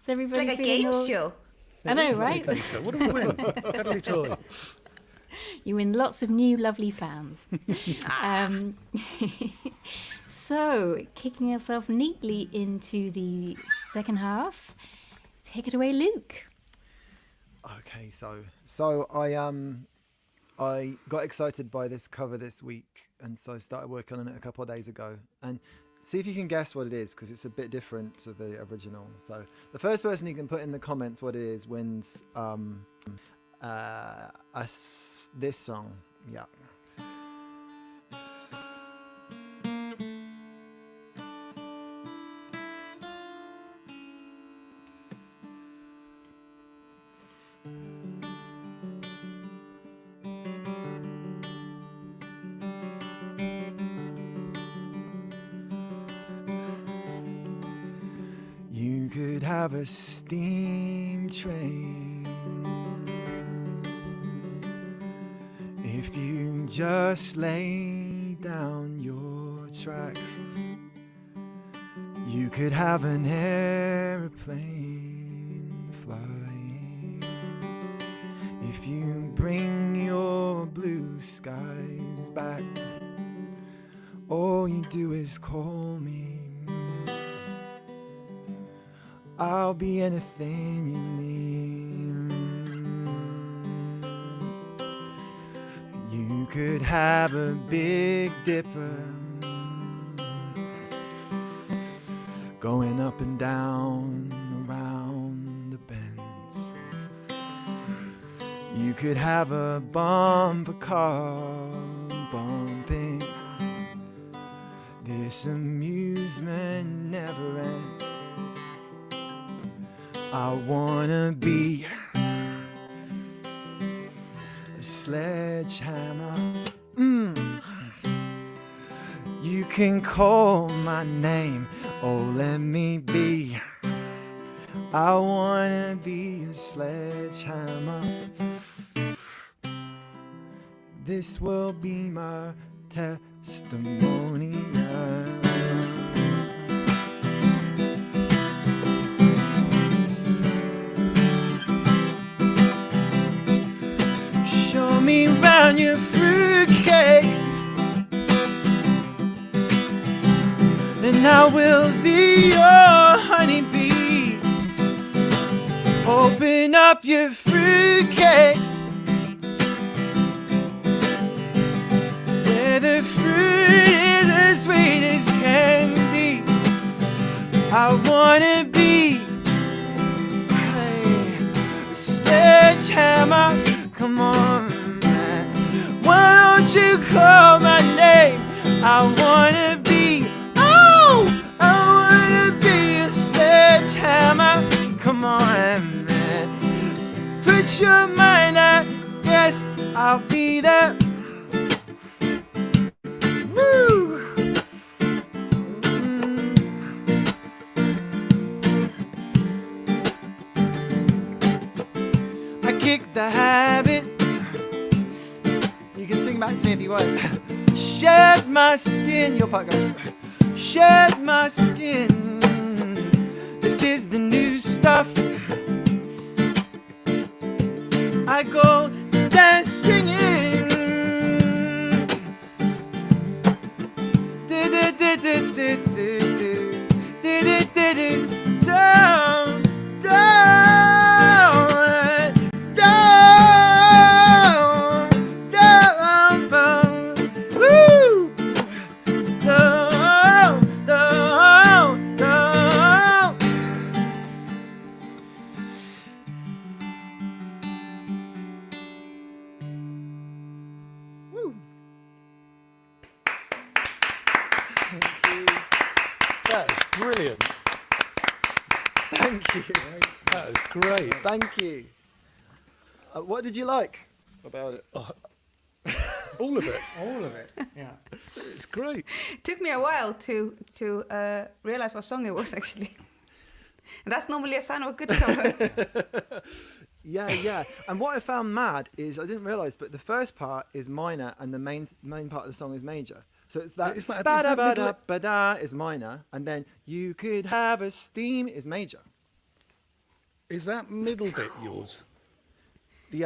Is everybody It's like a feeling game all... show. I know, right? What do we win? Cuddly toy. You win lots of new lovely fans. So, kicking ourselves neatly into the second half, take it away, Luke. Okay, so I got excited by this cover this week, and so started working on it a couple of days ago. And see if you can guess what it is, because it's a bit different to the original. So the first person who can put in the comments what it is wins this song. Yeah. You could have a steam train if you just lay down your tracks. You could have an airplane flying if you bring your blue skies back. All you do is call me. I'll be anything you need. You could have a Big Dipper going up and down around the bends. You could have a bumper car bumping. This amusement never ends. I wanna be a sledgehammer. You can call my name, oh let me be. I wanna be a sledgehammer. This will be my testimony. Show me round your fruitcake, and I will be your honeybee. Open up your fruitcakes, where the fruit is as sweet as can be. I wanna be a sledgehammer. Come on, man. Why don't you call my name? I wanna be, oh, I wanna be a sledgehammer. Come on, man. Put your mind at rest. I'll be there. Woo! I kick the habit. You can sing back to me if you want. Shed my skin. Your part goes. Shed my skin. This is the new stuff. I go dance singing. Down, down, down, down, down. Woo! Down, down, down. Woo! Thank you. That is brilliant. Thank you. That is great. Thank you. What did you like about it? All of it. All of it. Yeah. It's great. It took me a while to realize what song it was actually. And that's normally a sign of a good cover. Yeah. And what I found mad is I didn't realise, but the first part is minor and the main part of the song is major. So it's that ba-da-ba-da-ba-da is minor, and then you could have a steam is major. Is that middle bit yours? The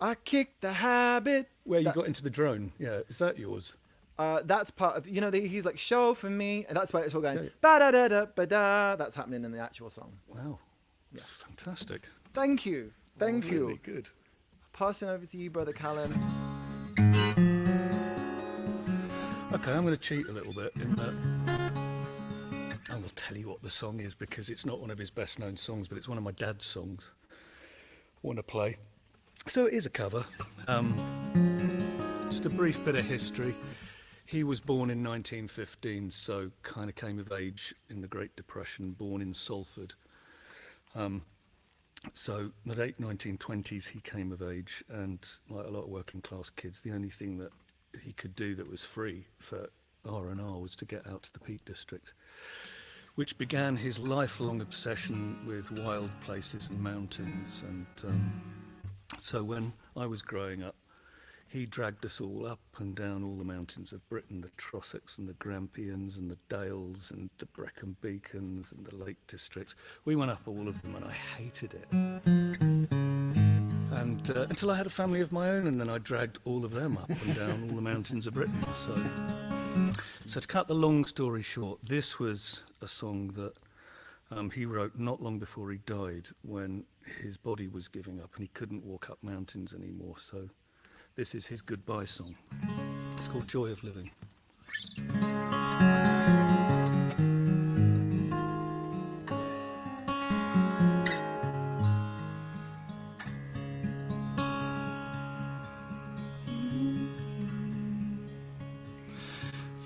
I kicked the habit. Where you got into the drone, yeah. Is that yours? That's part of, he's like, show for me, and that's where it's all going, ba-da-da-da-ba-da. That's happening in the actual song. Wow. Yeah. Fantastic. Thank you. Thank you. Really good. Passing over to you, Brother Calum. Okay, I'm going to cheat a little bit in that I will tell you what the song is because it's not one of his best known songs, but it's one of my dad's songs I want to play. So it is a cover. Just a brief bit of history. He was born in 1915, so kind of came of age in the Great Depression, born in Salford. So in the late 1920s he came of age, and like a lot of working class kids, the only thing that he could do that was free for R&R was to get out to the Peak District, which began his lifelong obsession with wild places and mountains. And so when I was growing up, he dragged us all up and down all the mountains of Britain, the Trossachs and the Grampians and the Dales and the Brecon Beacons and the Lake Districts. We went up all of them and I hated it. And until I had a family of my own, and then I dragged all of them up and down all the mountains of Britain. So to cut the long story short, this was a song that he wrote not long before he died, when his body was giving up and he couldn't walk up mountains anymore. So this is his goodbye song. It's called Joy of Living.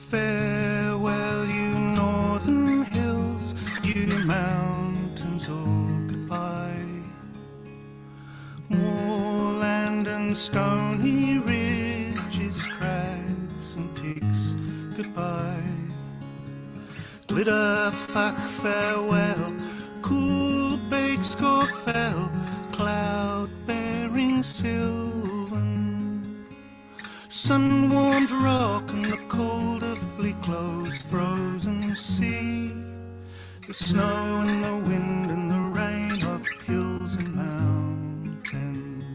Farewell, you northern hills, you mountains, oh goodbye. Moorland and stony ridges, crags and peaks, goodbye. Glitterfach, farewell, cool bakes go fell, cloud-bearing sylvan. Sun-warmed rock and the cold of bleak close frozen sea, the snow and the wind and the rain of hills and mountains.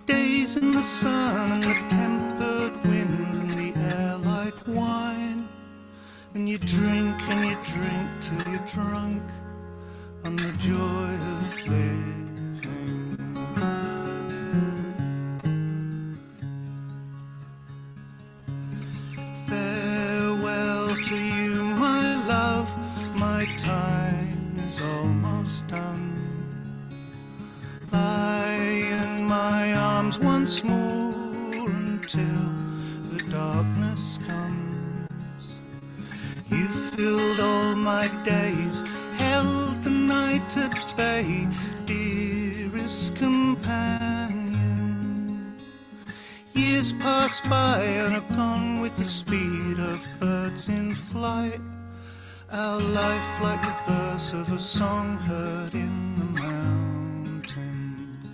Days in the sun and the tempered wind and the air like wine, and you drink till you're drunk on the joy of living. Farewell to you, my love, my time is almost done. Lie in my arms once more until the darkness comes. You filled all my days, held the night at bay, dearest companion. Years pass by and are gone with the speed of birds in flight. Our life like the verse of a song heard in the mountains.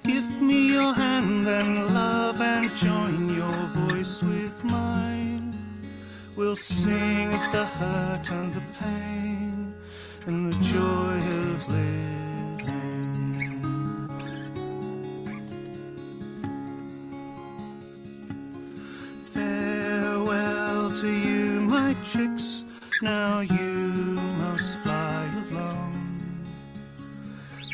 Give me your hand and love, and join your voice with mine. We'll sing of the hurt and the pain and the joy of living. Farewell to you, my chicks, now you must fly alone.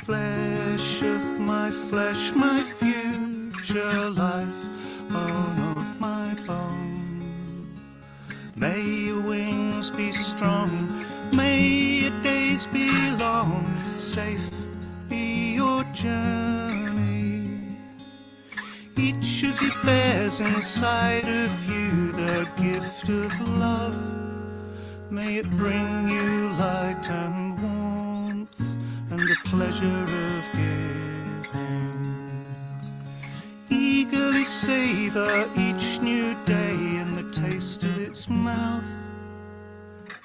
Flesh of my flesh, my future life, bone of my bone. May your wings be strong, may your days be long, safe be your journey. Each of you bears inside of you the gift of love. May it bring you light and warmth and the pleasure of giving. Eagerly savor each new day and the taste of its mouth.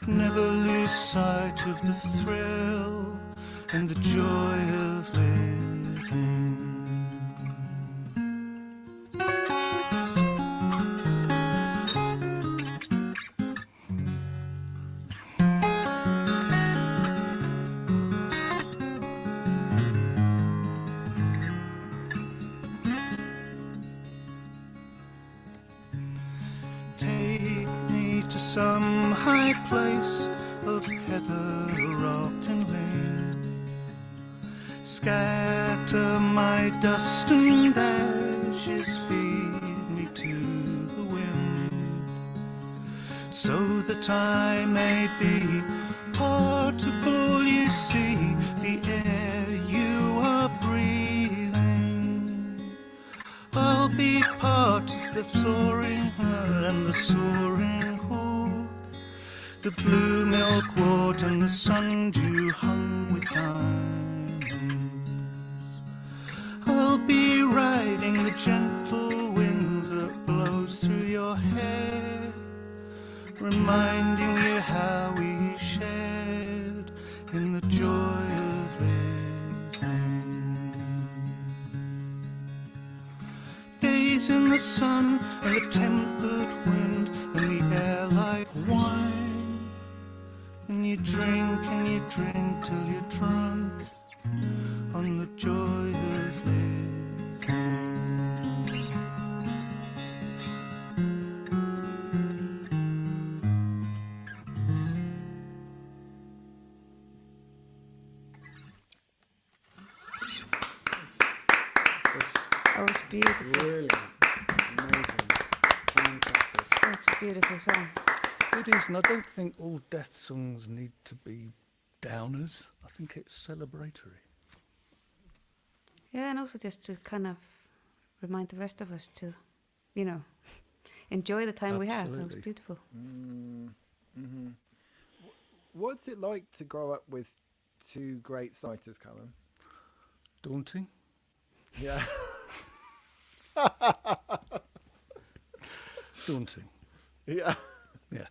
Never lose sight of the thrill and the joy of living. Take me to some high place of heather, rock and lane. Scatter my dust and ashes, feed me to the wind, so that I may be part of all you see, the air you are breathing. the soaring herd and the soaring hawk, the blue milkwort and the sundew hung with diamonds. I'll be riding the gentle wind that blows through your hair, reminding you how we shared in the joy of living. Days in the sun and the tempered wind and the air like wine, and you drink till you're drunk on the joy of living. That was beautiful. Brilliant. Amazing. Fantastic. Such a beautiful song. It is, and I don't think all death songs need to be downers. I think it's celebratory. Yeah, and also just to kind of remind the rest of us to, you know, enjoy the time we have. That was Absolutely. beautiful. Mm-hmm. What's it like to grow up with two great songwriters, Calum? Daunting. Yeah. Daunting. Yeah. Yeah.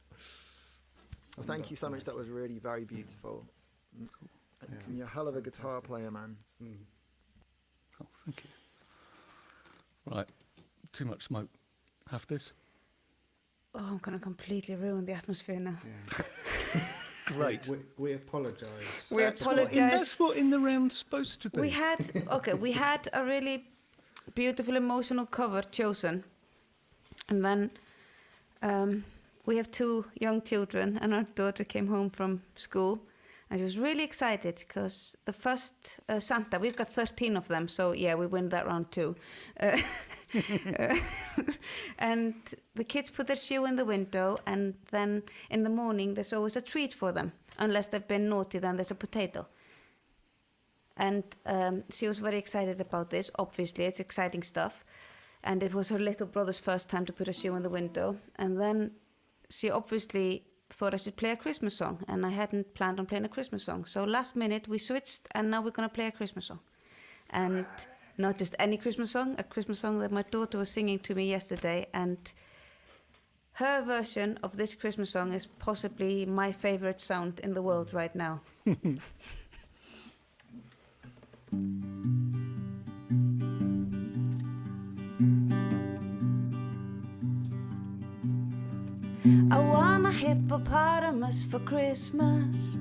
Well, thank you so much. That was really very beautiful. And you're a hell of a guitar player, man. Oh, thank you. Right. Too much smoke. Hafdis? Oh, I'm going to completely ruin the atmosphere now. Great. We apologise. We apologise. That's what In the Round's supposed to be. We had a really beautiful emotional cover chosen, and then we have two young children, and our daughter came home from school, and she was really excited because the first Santa, we've got 13 of them, so yeah, we win that round too. And the kids put their shoe in the window, and then in the morning there's always a treat for them. Unless they've been naughty, then there's a potato. And she was very excited about this. Obviously, it's exciting stuff. And it was her little brother's first time to put a shoe in the window. And then she obviously thought I should play a Christmas song, and I hadn't planned on playing a Christmas song. So last minute we switched, and now we're going to play a Christmas song. And not just any Christmas song, a Christmas song that my daughter was singing to me yesterday. And her version of this Christmas song is possibly my favorite sound in the world right now. I want a hippopotamus for Christmas.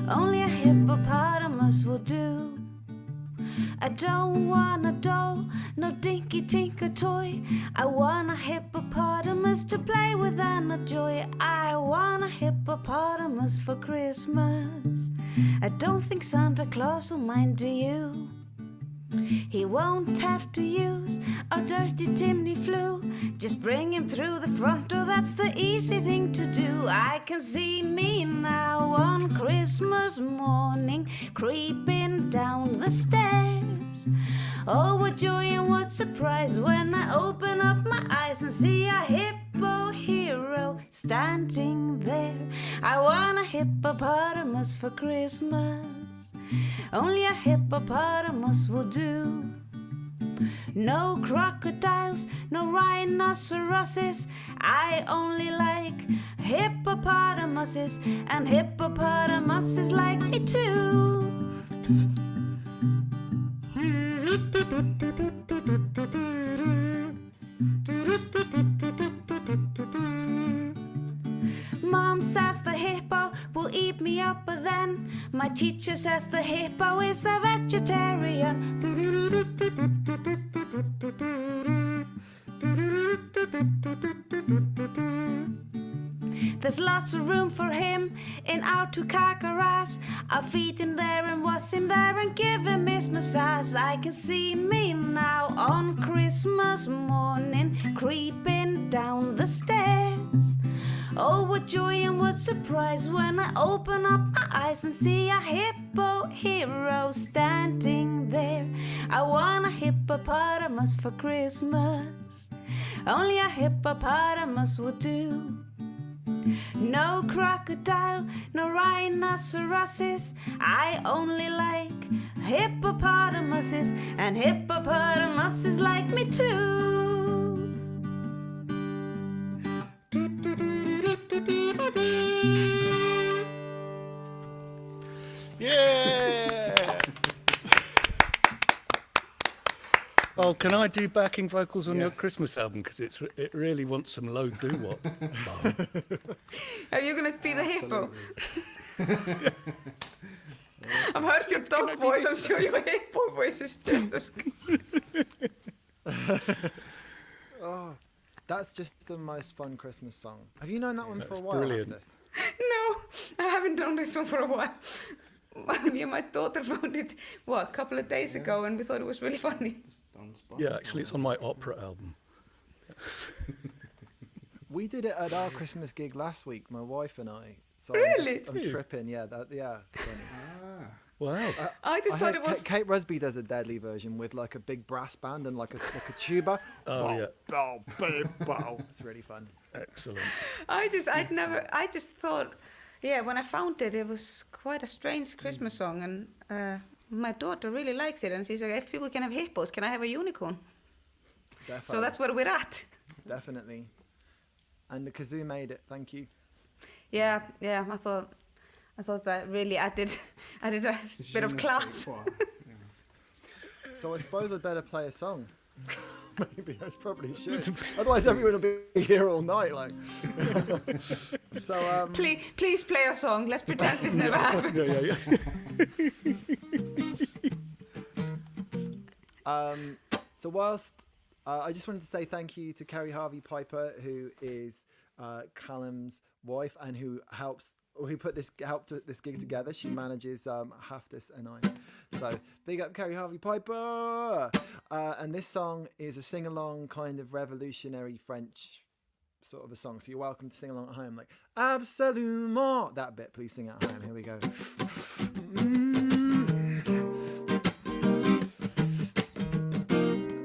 Only a hippopotamus will do. I don't want a doll, no dinky tinker toy. I want a hippopotamus to play with and enjoy. I want a hippopotamus for Christmas. I don't think Santa Claus will mind, do you? He won't have to use a dirty chimney flue. Just bring him through the front door, that's the easy thing to do. I can see me now on Christmas morning, creeping down the stairs. Oh, what joy and what surprise when I open up my eyes and see a hippo hero standing there. I want a hippopotamus for Christmas. Only a hippopotamus will do. No crocodiles, no rhinoceroses. I only like hippopotamuses, and hippopotamuses like me too. Mom says the hippo will eat me up, but then my teacher says the hippo is a vegetarian. There's lots of room for him in our Tucakaras. I'll feed him there and wash him there and give him his massage. I can see me now on Christmas morning, creeping down the stairs. Oh, what joy and what surprise when I open up my eyes and see a hippo hero standing there. I want a hippopotamus for Christmas. only a hippopotamus would do. No crocodile, no rhinoceroses, I only like hippopotamuses, and hippopotamuses like me too. Yeah! Oh, can I do backing vocals on your Christmas album? Because it really wants some low doo-wop. Are you going to be the hippo? I've heard your dog voice. I'm sure your hippo voice is just as Oh, that's just the most fun Christmas song. Have you known that one for a while? Brilliant. Hafdis? No, I haven't done this one for a while. Me and my daughter found it, a couple of days ago, and we thought it was really funny. Yeah, actually, it's on my opera album. We did it at our Christmas gig last week, my wife and I. So Really? I'm tripping, yeah. It's funny. Wow. I just thought it was... Kate Rusby does a deadly version with like a big brass band and like a tuba. Oh, yeah. Bow, bow, bow. It's really fun. Excellent. I just thought, when I found it, it was quite a strange Christmas song, and my daughter really likes it, and she's like, if people can have hippos, can I have a unicorn? Definitely. So that's where we're at. Definitely. And the kazoo made it, thank you. Yeah, I thought that really added a bit of class. So I suppose I'd better play a song. Maybe I probably should. Otherwise everyone will be here all night. So please play a song. Let's pretend this never happened. So whilst I just wanted to say thank you to Kerry Harvey Piper, who is Calum's wife and who helped put this gig together. She manages Hafdis and I. So big up Kerry Harvey Piper. And this song is a sing-along kind of revolutionary French sort of a song. So you're welcome to sing along at home, like absolument. That bit, please sing at home. Here we go.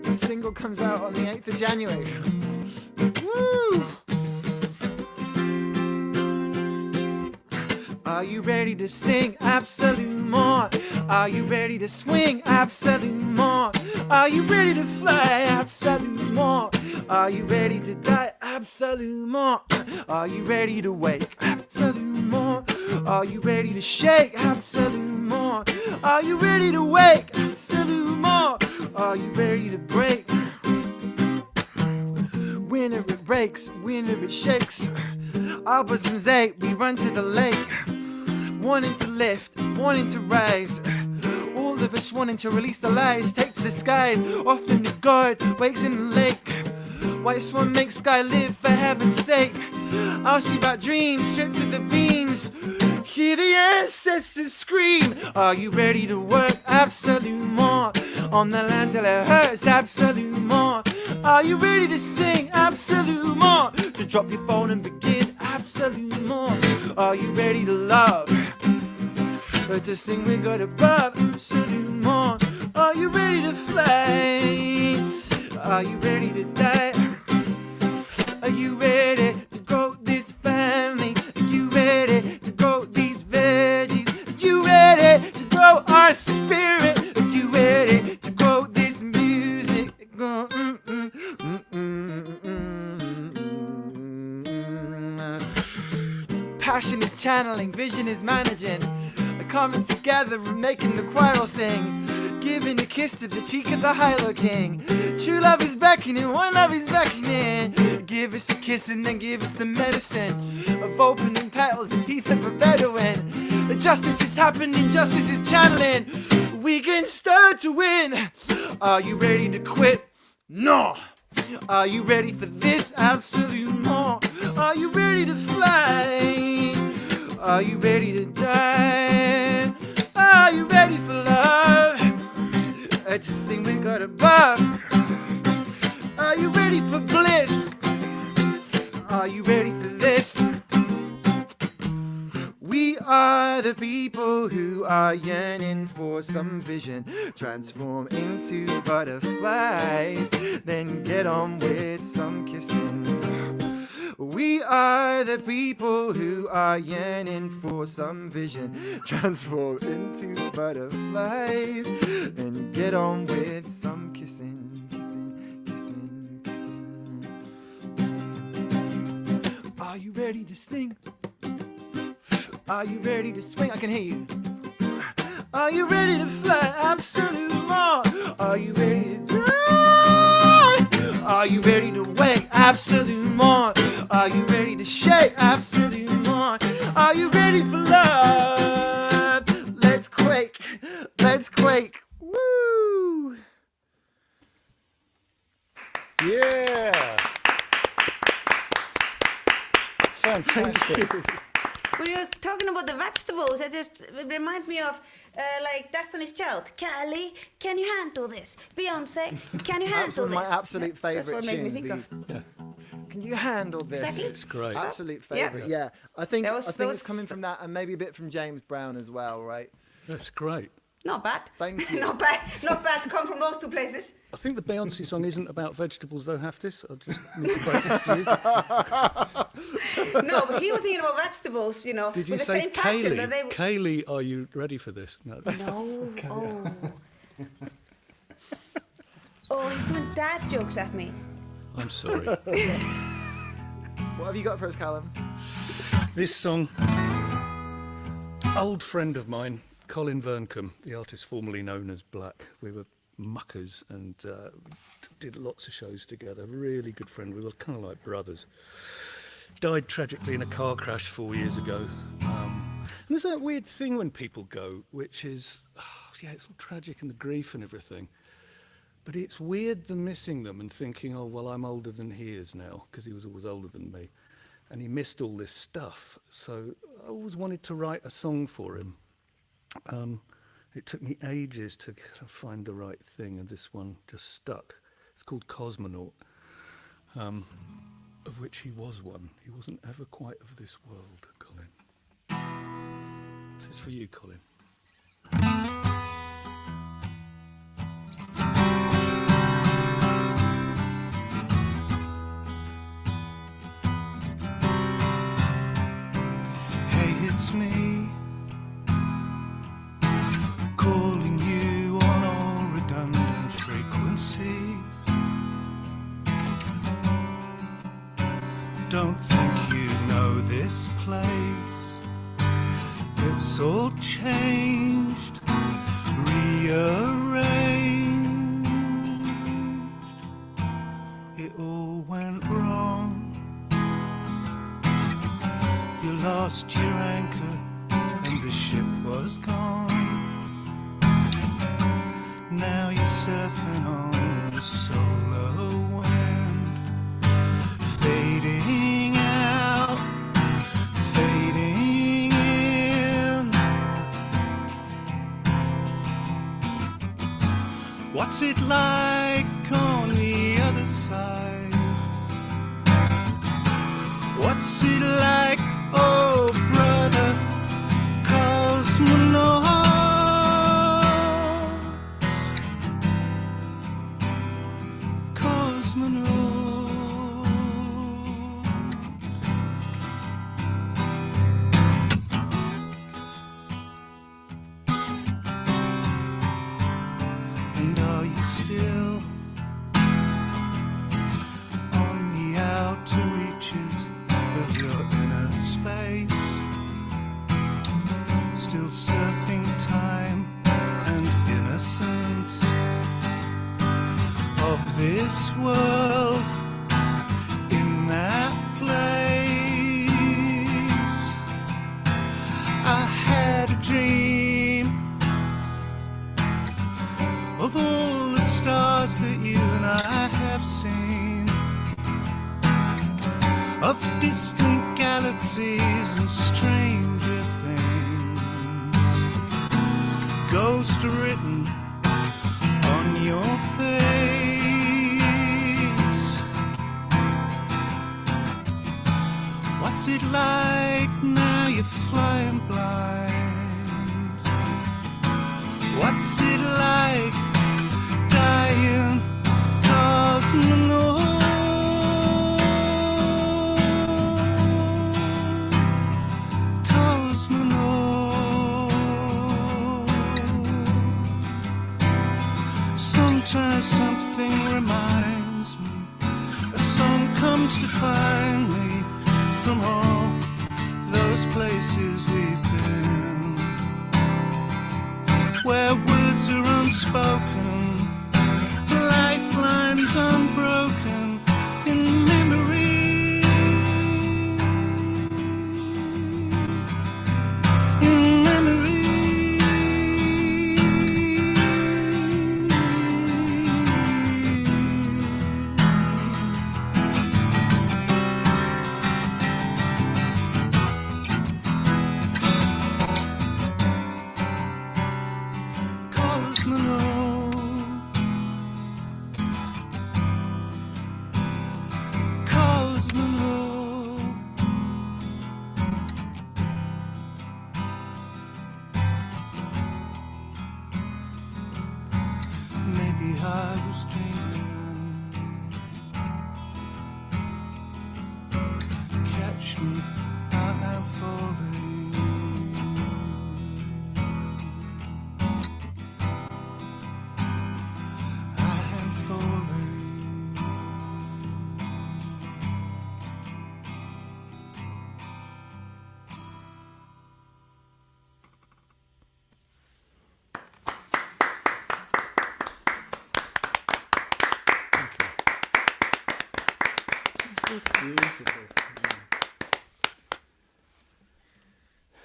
The single comes out on the 8th of January. Woo! Are you ready to sing? Absolument. Are you ready to swing? Absolument. Are you ready to fly? Absolument. Are you ready to die? Absolument. Are you ready to wake? Absolument. Are you ready to shake? Absolument. Are you ready to wake? Absolument. Are you ready to break? Whenever it breaks, whenever it shakes, our bosoms ache, we run to the lake. Wanting to lift, wanting to rise, all of us wanting to release the lies, take to the skies. Often the god wakes in the lake. White swan makes sky live for heaven's sake. I'll see about dreams stripped to the beams. Hear the ancestors scream. Are you ready to work? Absolument. On the land till it hurts. Absolument. Are you ready to sing? Absolument. To drop your phone and begin? Absolument. Are you ready to love? Or to sing we got above? Absolument. Are you ready to fly? Are you ready to die? Are you ready to grow this family? Are you ready to grow these veggies? Are you ready to grow our spirit? Are you ready to grow this music? Passion is channeling, vision is managing. Coming together and making the choir sing. Giving a kiss to the cheek of the Hilo King. True love is beckoning, one love is beckoning. Give us a kiss and then give us the medicine of opening petals and teeth of a Bedouin. The justice is happening, justice is channeling. We can start to win. Are you ready to quit? No. Are you ready for this? Absolutely no. Are you ready to fly? Are you ready to die? Are you ready for love? To sing we got above. Are you ready for bliss? Are you ready for this? We are the people. people who are yearning for some vision. Transform into butterflies, then get on with some kissing. We are the people who are yearning for some vision. Transform into butterflies, then get on with some kissing, kissing, kissing, kissing. Are you ready to sing? Are you ready to swing? I can hear you. Are you ready to fly? Absolutely. Are you ready to die? Are you ready to wake? Absolute more. Are you ready to shake? Absolute more. Are you ready for love? Let's quake. Let's quake. Woo! Yeah. Fantastic. When you're talking about the vegetables, it just remind me of like Destiny's Child. Kelly, can you handle this? Beyonce, can you handle That's one of this? my absolute favourite That's what made me tunes. think of. Can you handle this? Exactly. It's great. Absolute Yeah. favourite. Yeah. I think That was- I think that it's was- coming from that, and maybe a bit from James Brown as well, right? That's great. Not bad. Thank you. Not bad. Not bad to come from those two places. I think the Beyonce song isn't about vegetables, though, Hafdis. I just need to break this to you. No, but he was thinking about vegetables, you know, Did you with the say same passion that they. Kaylee, are you ready for this? No. No. Oh. Oh, he's doing dad jokes at me. I'm sorry. What have you got for us, Callum? This song, old friend of mine, Colin Verncombe, the artist formerly known as Black. We were muckers and did lots of shows together. Really good friend. We were kind of like brothers. Died tragically in a car crash 4 years ago. And there's that weird thing when people go, which is, yeah, it's all tragic and the grief and everything. But it's weird the missing them and thinking, oh, well, I'm older than he is now, because he was always older than me. And he missed all this stuff. So I always wanted to write a song for him. It took me ages to kind of find the right thing, and this one just stuck. It's called Cosmonaut, of which he was one. He wasn't ever quite of this world, Colin. This is for you, Colin. Hey, it's me, calling you on all redundant frequencies. Don't think you know this place. It's all changed, rearranged. It all went wrong. You lost your anchor and the ship was gone. Now you're surfing on the solar wind, fading out, fading in. What's it like on the other side? What's it like, oh brother, cosmonaut? And are you still on the outer reaches of your inner space? Still surfing time and innocence of this world in that place. I had a dream of all the stars that you and I have seen, of distant galaxies and stranger things, ghost written on your face. What's it like now you're flying blind? it like dying draws me north. Calls me north. Sometimes something reminds me, a song comes to find me from all those places we've been, where words are unspoken, lifelines unbroken in memory, in memory. Calls me north. Calls me north. Maybe I was dreaming. Catch me, I am falling. I am falling. Beautiful.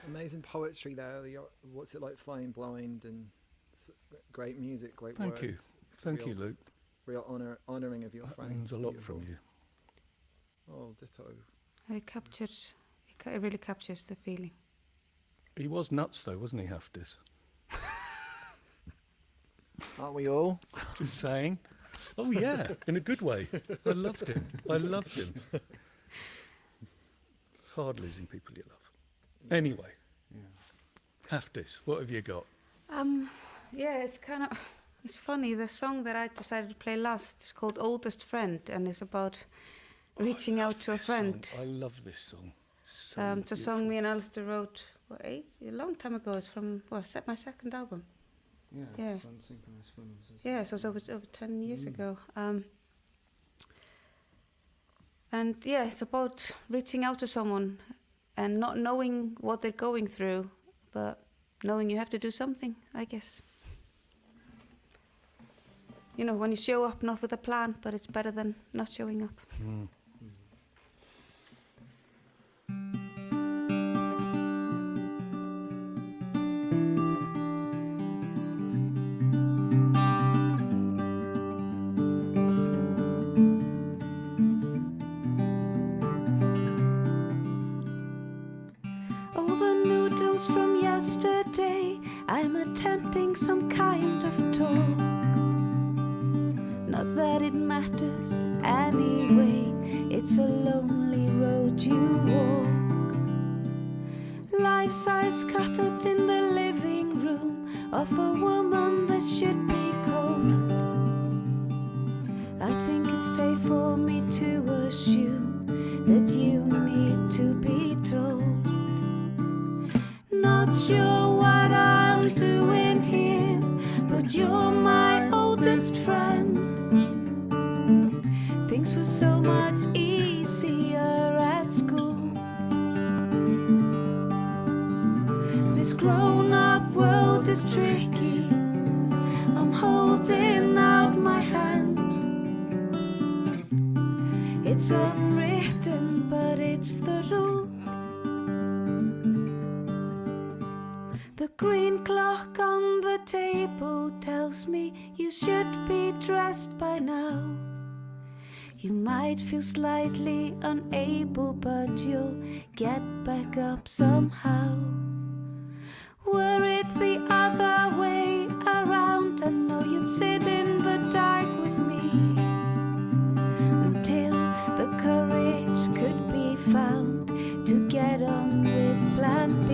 Amazing poetry there. What's it like flying blind, and great music, great Thank words. you. It's Thank real, you, Luke. Real honouring of your That friend. means a lot Beautiful. from you. Oh, ditto. It really captures the feeling. He was nuts though, wasn't he, Hafdis? Aren't we all? Just saying. Oh yeah, in a good way. I loved him. I loved him. It's hard losing people you love. Anyway, Hafdis, what have you got? Yeah, it's funny. The song that I decided to play last is called Oldest Friend, and it's about reaching out to a friend. I love this song. It's a song me and Alistair wrote, a long time ago. It's from my second album. Yeah, it's Unsynchronized Swimmers. Yeah, so it was over 10 years ago. And yeah, it's about reaching out to someone and not knowing what they're going through, but knowing you have to do something, I guess. You know, when you show up not with a plan, but it's better than not showing up. Mm. Over noodles from yesterday, I'm attempting some kind of a talk. Not that it matters anyway, it's a lonely road you walk. Life-size cutout in the living room of a woman that should be cold. I think it's safe for me to assume that you need to be told. Not sure what I'm doing here, but you're my oldest friend. Things were so much easier at school. This grown-up world is tricky. I'm holding out my hand. It's unwritten, but it's the rule. The green clock on the table tells me you should be dressed by now. You might feel slightly unable, but you'll get back up somehow. Were it the other way around, I know you'd sit in the dark with me until the courage could be found to get on with plan B.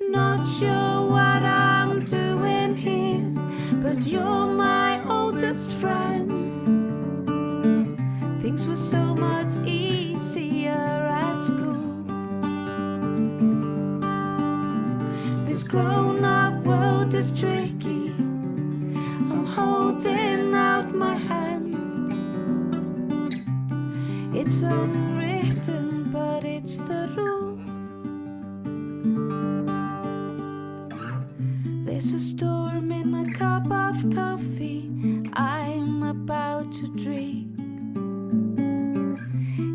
Not sure what I'm but you're my oldest friend. Things were so much easier at school. This grown-up world is tricky. I'm holding out my hand. It's unwritten, but it's the rule. There's a storm in a cup of coffee I'm about to drink.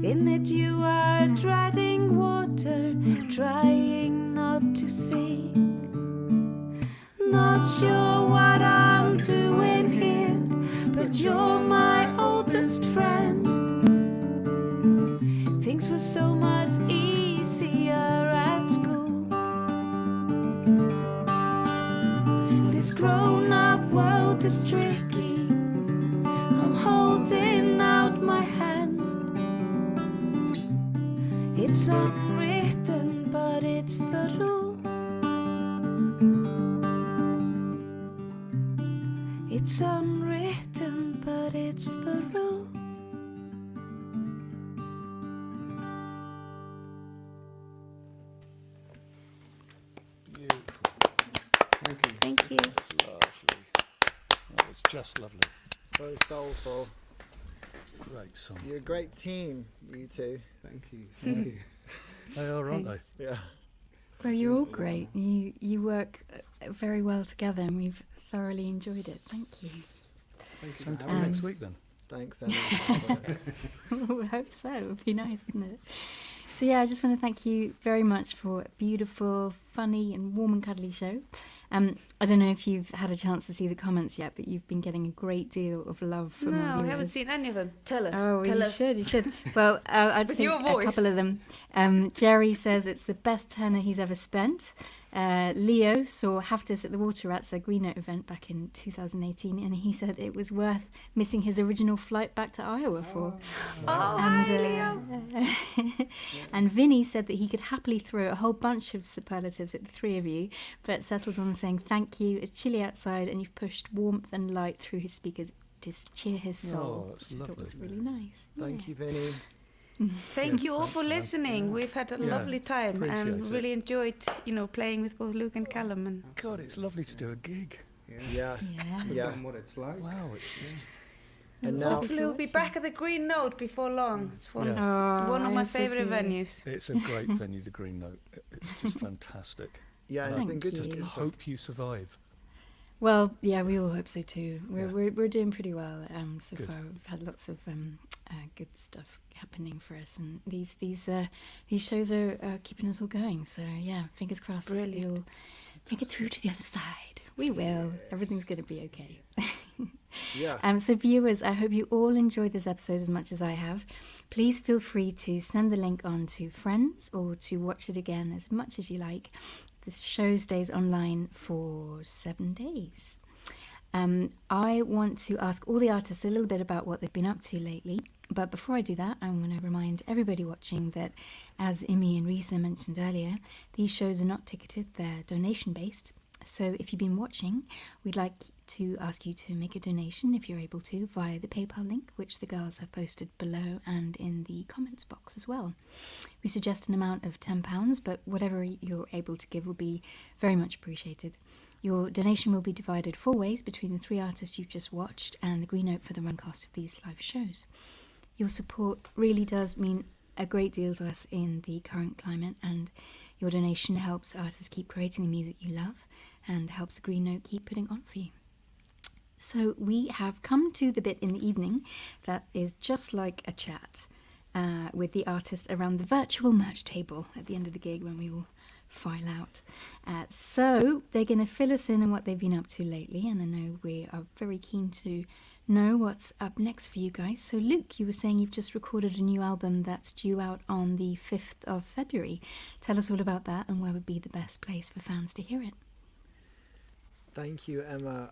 In it you are treading water, trying not to sink. Not sure what I'm doing here, but you're my oldest friend. Things were so much easier at school. This grown-up world is tricky. I'm holding out my hand. It's unwritten, but it's the rule. It's unwritten, but it's the rule. Beautiful. Thank you. Thank you. Lovely. That was just lovely. So soulful. Great song. You're a great team, you two. Thank you. Thank you. They are, aren't they? Yeah. Well, you're all great. You work very well together, and we've thoroughly enjoyed it. Thank you. Thank you. Same time next week then. Thanks, Emma. I hope so. It would be nice, wouldn't it? So yeah, I just want to thank you very much for a beautiful, funny and warm and cuddly show. I don't know if you've had a chance to see the comments yet, but you've been getting a great deal of love from No, our I viewers. haven't seen any of them. Tell us. Oh, Tell you us. should, you should. Well, I'd With say your a voice. couple of them. Jerry says it's the best tenner he's ever spent. Leo saw Hafdis at the Water Rats, a Green Note event back in 2018, and he said it was worth missing his original flight back to Iowa for. Oh, And, hi, Leo. and Vinny said that he could happily throw a whole bunch of superlatives at the three of you, but settled on saying thank you. It's chilly outside, and you've pushed warmth and light through his speakers to cheer his soul. Oh, that's which I thought was lovely. really nice. Thank you, Vinny. Thank you all for listening. We've had a Yeah, lovely time appreciate and it. really enjoyed, playing with both Luke and Calum. And God, it's lovely to do a gig. Yeah. We've Yeah. done what it's like. Wow, it's And now, hopefully we'll be back at the Green Note before long. It's one, Yeah. one of I my hope so favourite too. venues. it's a great venue, the Green Note. It's just fantastic. yeah, And it's I been good you. to just get some. hope you survive. Well, yeah, we all hope so too. Yeah. We're doing pretty well so Good. far. We've had lots of good stuff happening for us, and these shows are keeping us all going. So yeah, fingers crossed. Brilliant. We'll make it through to the other side. We will. Everything's going to be okay. Yeah. So viewers, I hope you all enjoyed this episode as much as I have. Please feel free to send the link on to friends or to watch it again as much as you like. This show stays online for 7 days. I want to ask all the artists a little bit about what they've been up to lately. But before I do that, I want to remind everybody watching that, as Imi and Risa mentioned earlier, these shows are not ticketed, they're donation-based. So if you've been watching, we'd like to ask you to make a donation, if you're able to, via the PayPal link, which the girls have posted below and in the comments box as well. We suggest an amount of £10, but whatever you're able to give will be very much appreciated. Your donation will be divided 4 ways between the 3 artists you've just watched and the Green Note for the run cost of these live shows. Your support really does mean a great deal to us in the current climate, and your donation helps artists keep creating the music you love and helps the Green Note keep putting on for you. So we have come to the bit in the evening that is just like a chat with the artist around the virtual merch table at the end of the gig when we all file out. So they're going to fill us in on what they've been up to lately, and I know we are very keen to know what's up next for you guys. So Luke, you were saying you've just recorded a new album that's due out on the 5th of February. Tell us all about that and where would be the best place for fans to hear it. Thank you, Emma.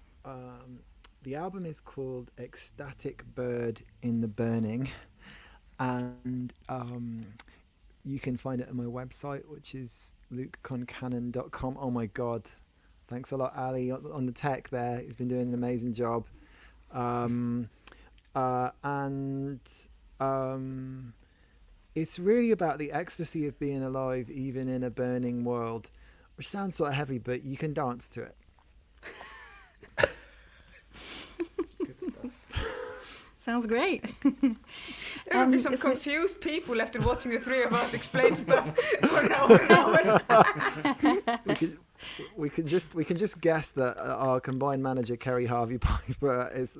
The album is called Ecstatic Bird in the Burning, and you can find it on my website, which is lukeconcannon.com. Oh my god, Thanks a lot, Ali, on the tech there. He's been doing an amazing job. It's really about the ecstasy of being alive, even in a burning world, which sounds sort of heavy, but you can dance to it. Good stuff. Sounds great. There will be some confused people after watching the three of us explain stuff for an hour and hour. We can just guess that our combined manager Kerry Harvey Piper is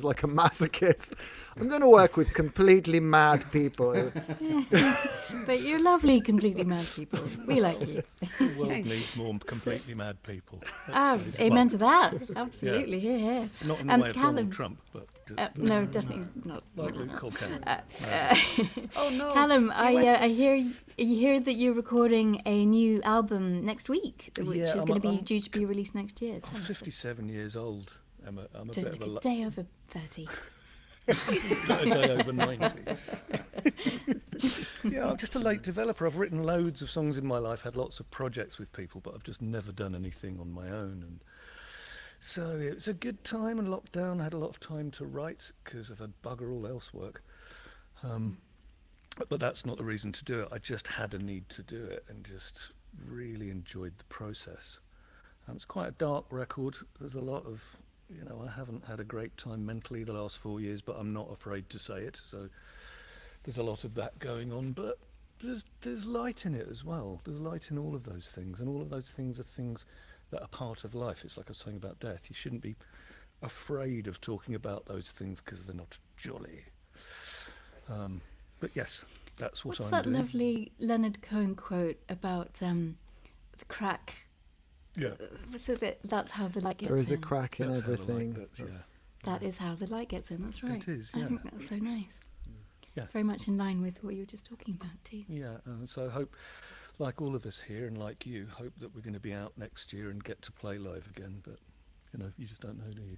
like a masochist. I'm going to work with completely mad people. But you're lovely, completely mad people. We like you. The world needs more completely mad people. Amen to that. Absolutely. Yeah. Here. Not in the way of Callum, Donald Trump, but no, definitely not. Like Luke Concannon. Oh no, Callum, I hear that you're recording a new album next week, which is going to be due to be released next year. I'm 57 years old, Emma. I'm a Don't bit of look a a day over 30. Not a day over 90. Yeah, I'm just a late developer. I've written loads of songs in my life, had lots of projects with people, but I've just never done anything on my own. And so it was a good time in lockdown. I had a lot of time to write because I've had bugger all else work. But that's not the reason to do it. I just had a need to do it and just really enjoyed the process. It's quite a dark record. There's a lot of, I haven't had a great time mentally the last 4 years, but I'm not afraid to say it. So there's a lot of that going on, but there's light in it as well. There's light in all of those things, and all of those things are things that are part of life. It's like I was saying about death. You shouldn't be afraid of talking about those things because they're not jolly. But yes, that's what I'm doing. What's that lovely Leonard Cohen quote about the crack? Yeah. So that's how the light gets in. There is a crack in everything. That is how the light gets in. That's right. It is, yeah. I think that's so nice. Yeah. Very much in line with what you were just talking about too. Yeah, so I hope, like all of us here and like you, hope that we're going to be out next year and get to play live again. But, you just don't know, do you?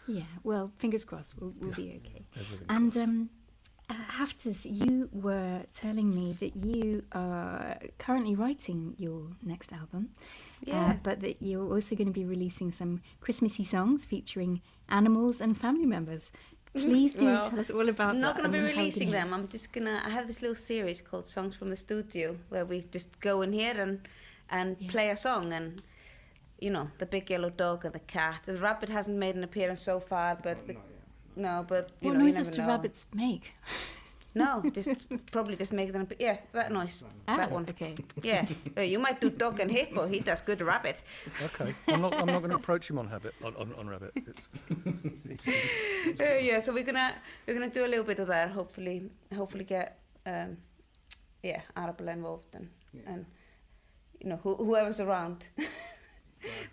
Yeah, well, fingers crossed, we'll be okay. Everything And Hafdis, you were telling me that you are currently writing your next album, but that you're also going to be releasing some Christmassy songs featuring animals and family members. Please do tell us all about that. I'm not going to be releasing them. I have this little series called Songs from the Studio where we just go in here and play a song, and the big yellow dog and the cat. The rabbit hasn't made an appearance so far, but but what noises do rabbits make? No, probably just make them. Yeah, that noise, that one. Okay. Yeah, you might do dog and hippo. He does good rabbit. Okay, I'm not going to approach him on rabbit. Yeah, so we're gonna do a little bit of that. Hopefully get Arabella involved and whoever's around.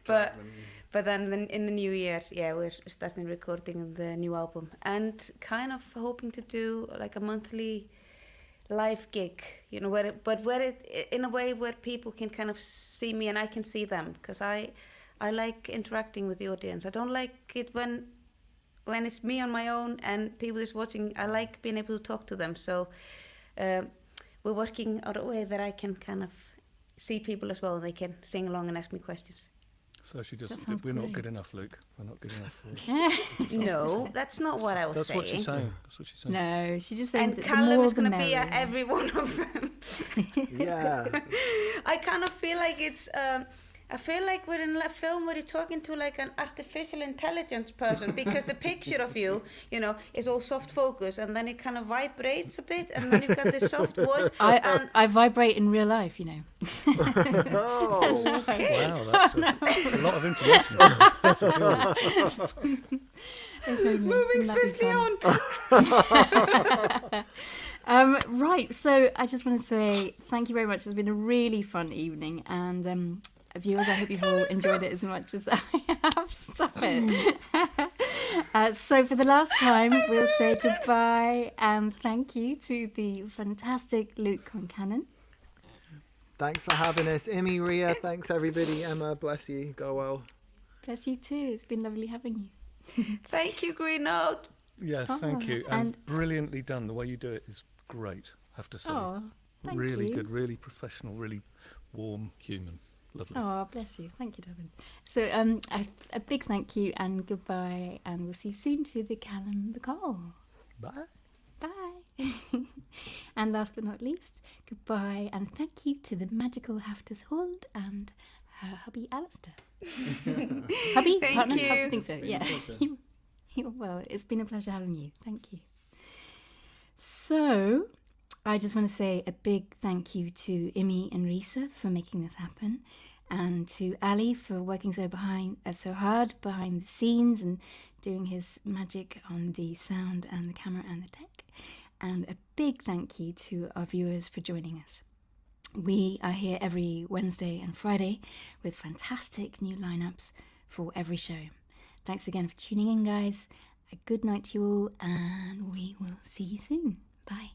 But then in the new year, we're starting recording the new album and kind of hoping to do like a monthly live gig, where it in a way where people can kind of see me and I can see them, because I like interacting with the audience. I don't like it when it's me on my own and people just watching. I like being able to talk to them. So we're working out a way that I can kind of see people as well. They can sing along and ask me questions. So we're not good enough, Luke. We're not good enough. No, that's not what I was saying. That's what she's saying. No, she just saying and that Calum is going to be at at every one of them. Yeah. I kind of feel like it's. I feel like we're in a film where you're talking to like an artificial intelligence person, because the picture of you, is all soft focus, and then it kind of vibrates a bit, and then you've got this soft voice. I vibrate in real life, Oh, okay. Wow, that's a lot of information. Moving swiftly on. Right, so I just want to say thank you very much. It's been a really fun evening, and viewers, I hope you've all enjoyed it as much as I have. Stop it. So for the last time, we'll say goodbye and thank you to the fantastic Luke Concannon. Thanks for having us. Imi, Ria, thanks everybody. Emma, bless you. Go well. Bless you too. It's been lovely having you. Thank you, Green Note. Yes, thank you. And brilliantly done. The way you do it is great, I have to say. Oh, thank really you. Good, really professional, really warm, human. Lovely. Oh, bless you. Thank you, Devin. So a big thank you and goodbye, and we'll see you soon to the Calum MacColl. Bye. Bye. And last but not least, goodbye and thank you to the magical Hafdis Huld and her hubby Alistair. Hubby? Thank Partner? you. I think so, yeah. Well, it's been a pleasure having you. Thank you. So, I just want to say a big thank you to Imi and Risa for making this happen, and to Ali for working so hard behind the scenes and doing his magic on the sound and the camera and the tech. And a big thank you to our viewers for joining us. We are here every Wednesday and Friday with fantastic new lineups for every show. Thanks again for tuning in, guys. A good night to you all, and we will see you soon. Bye.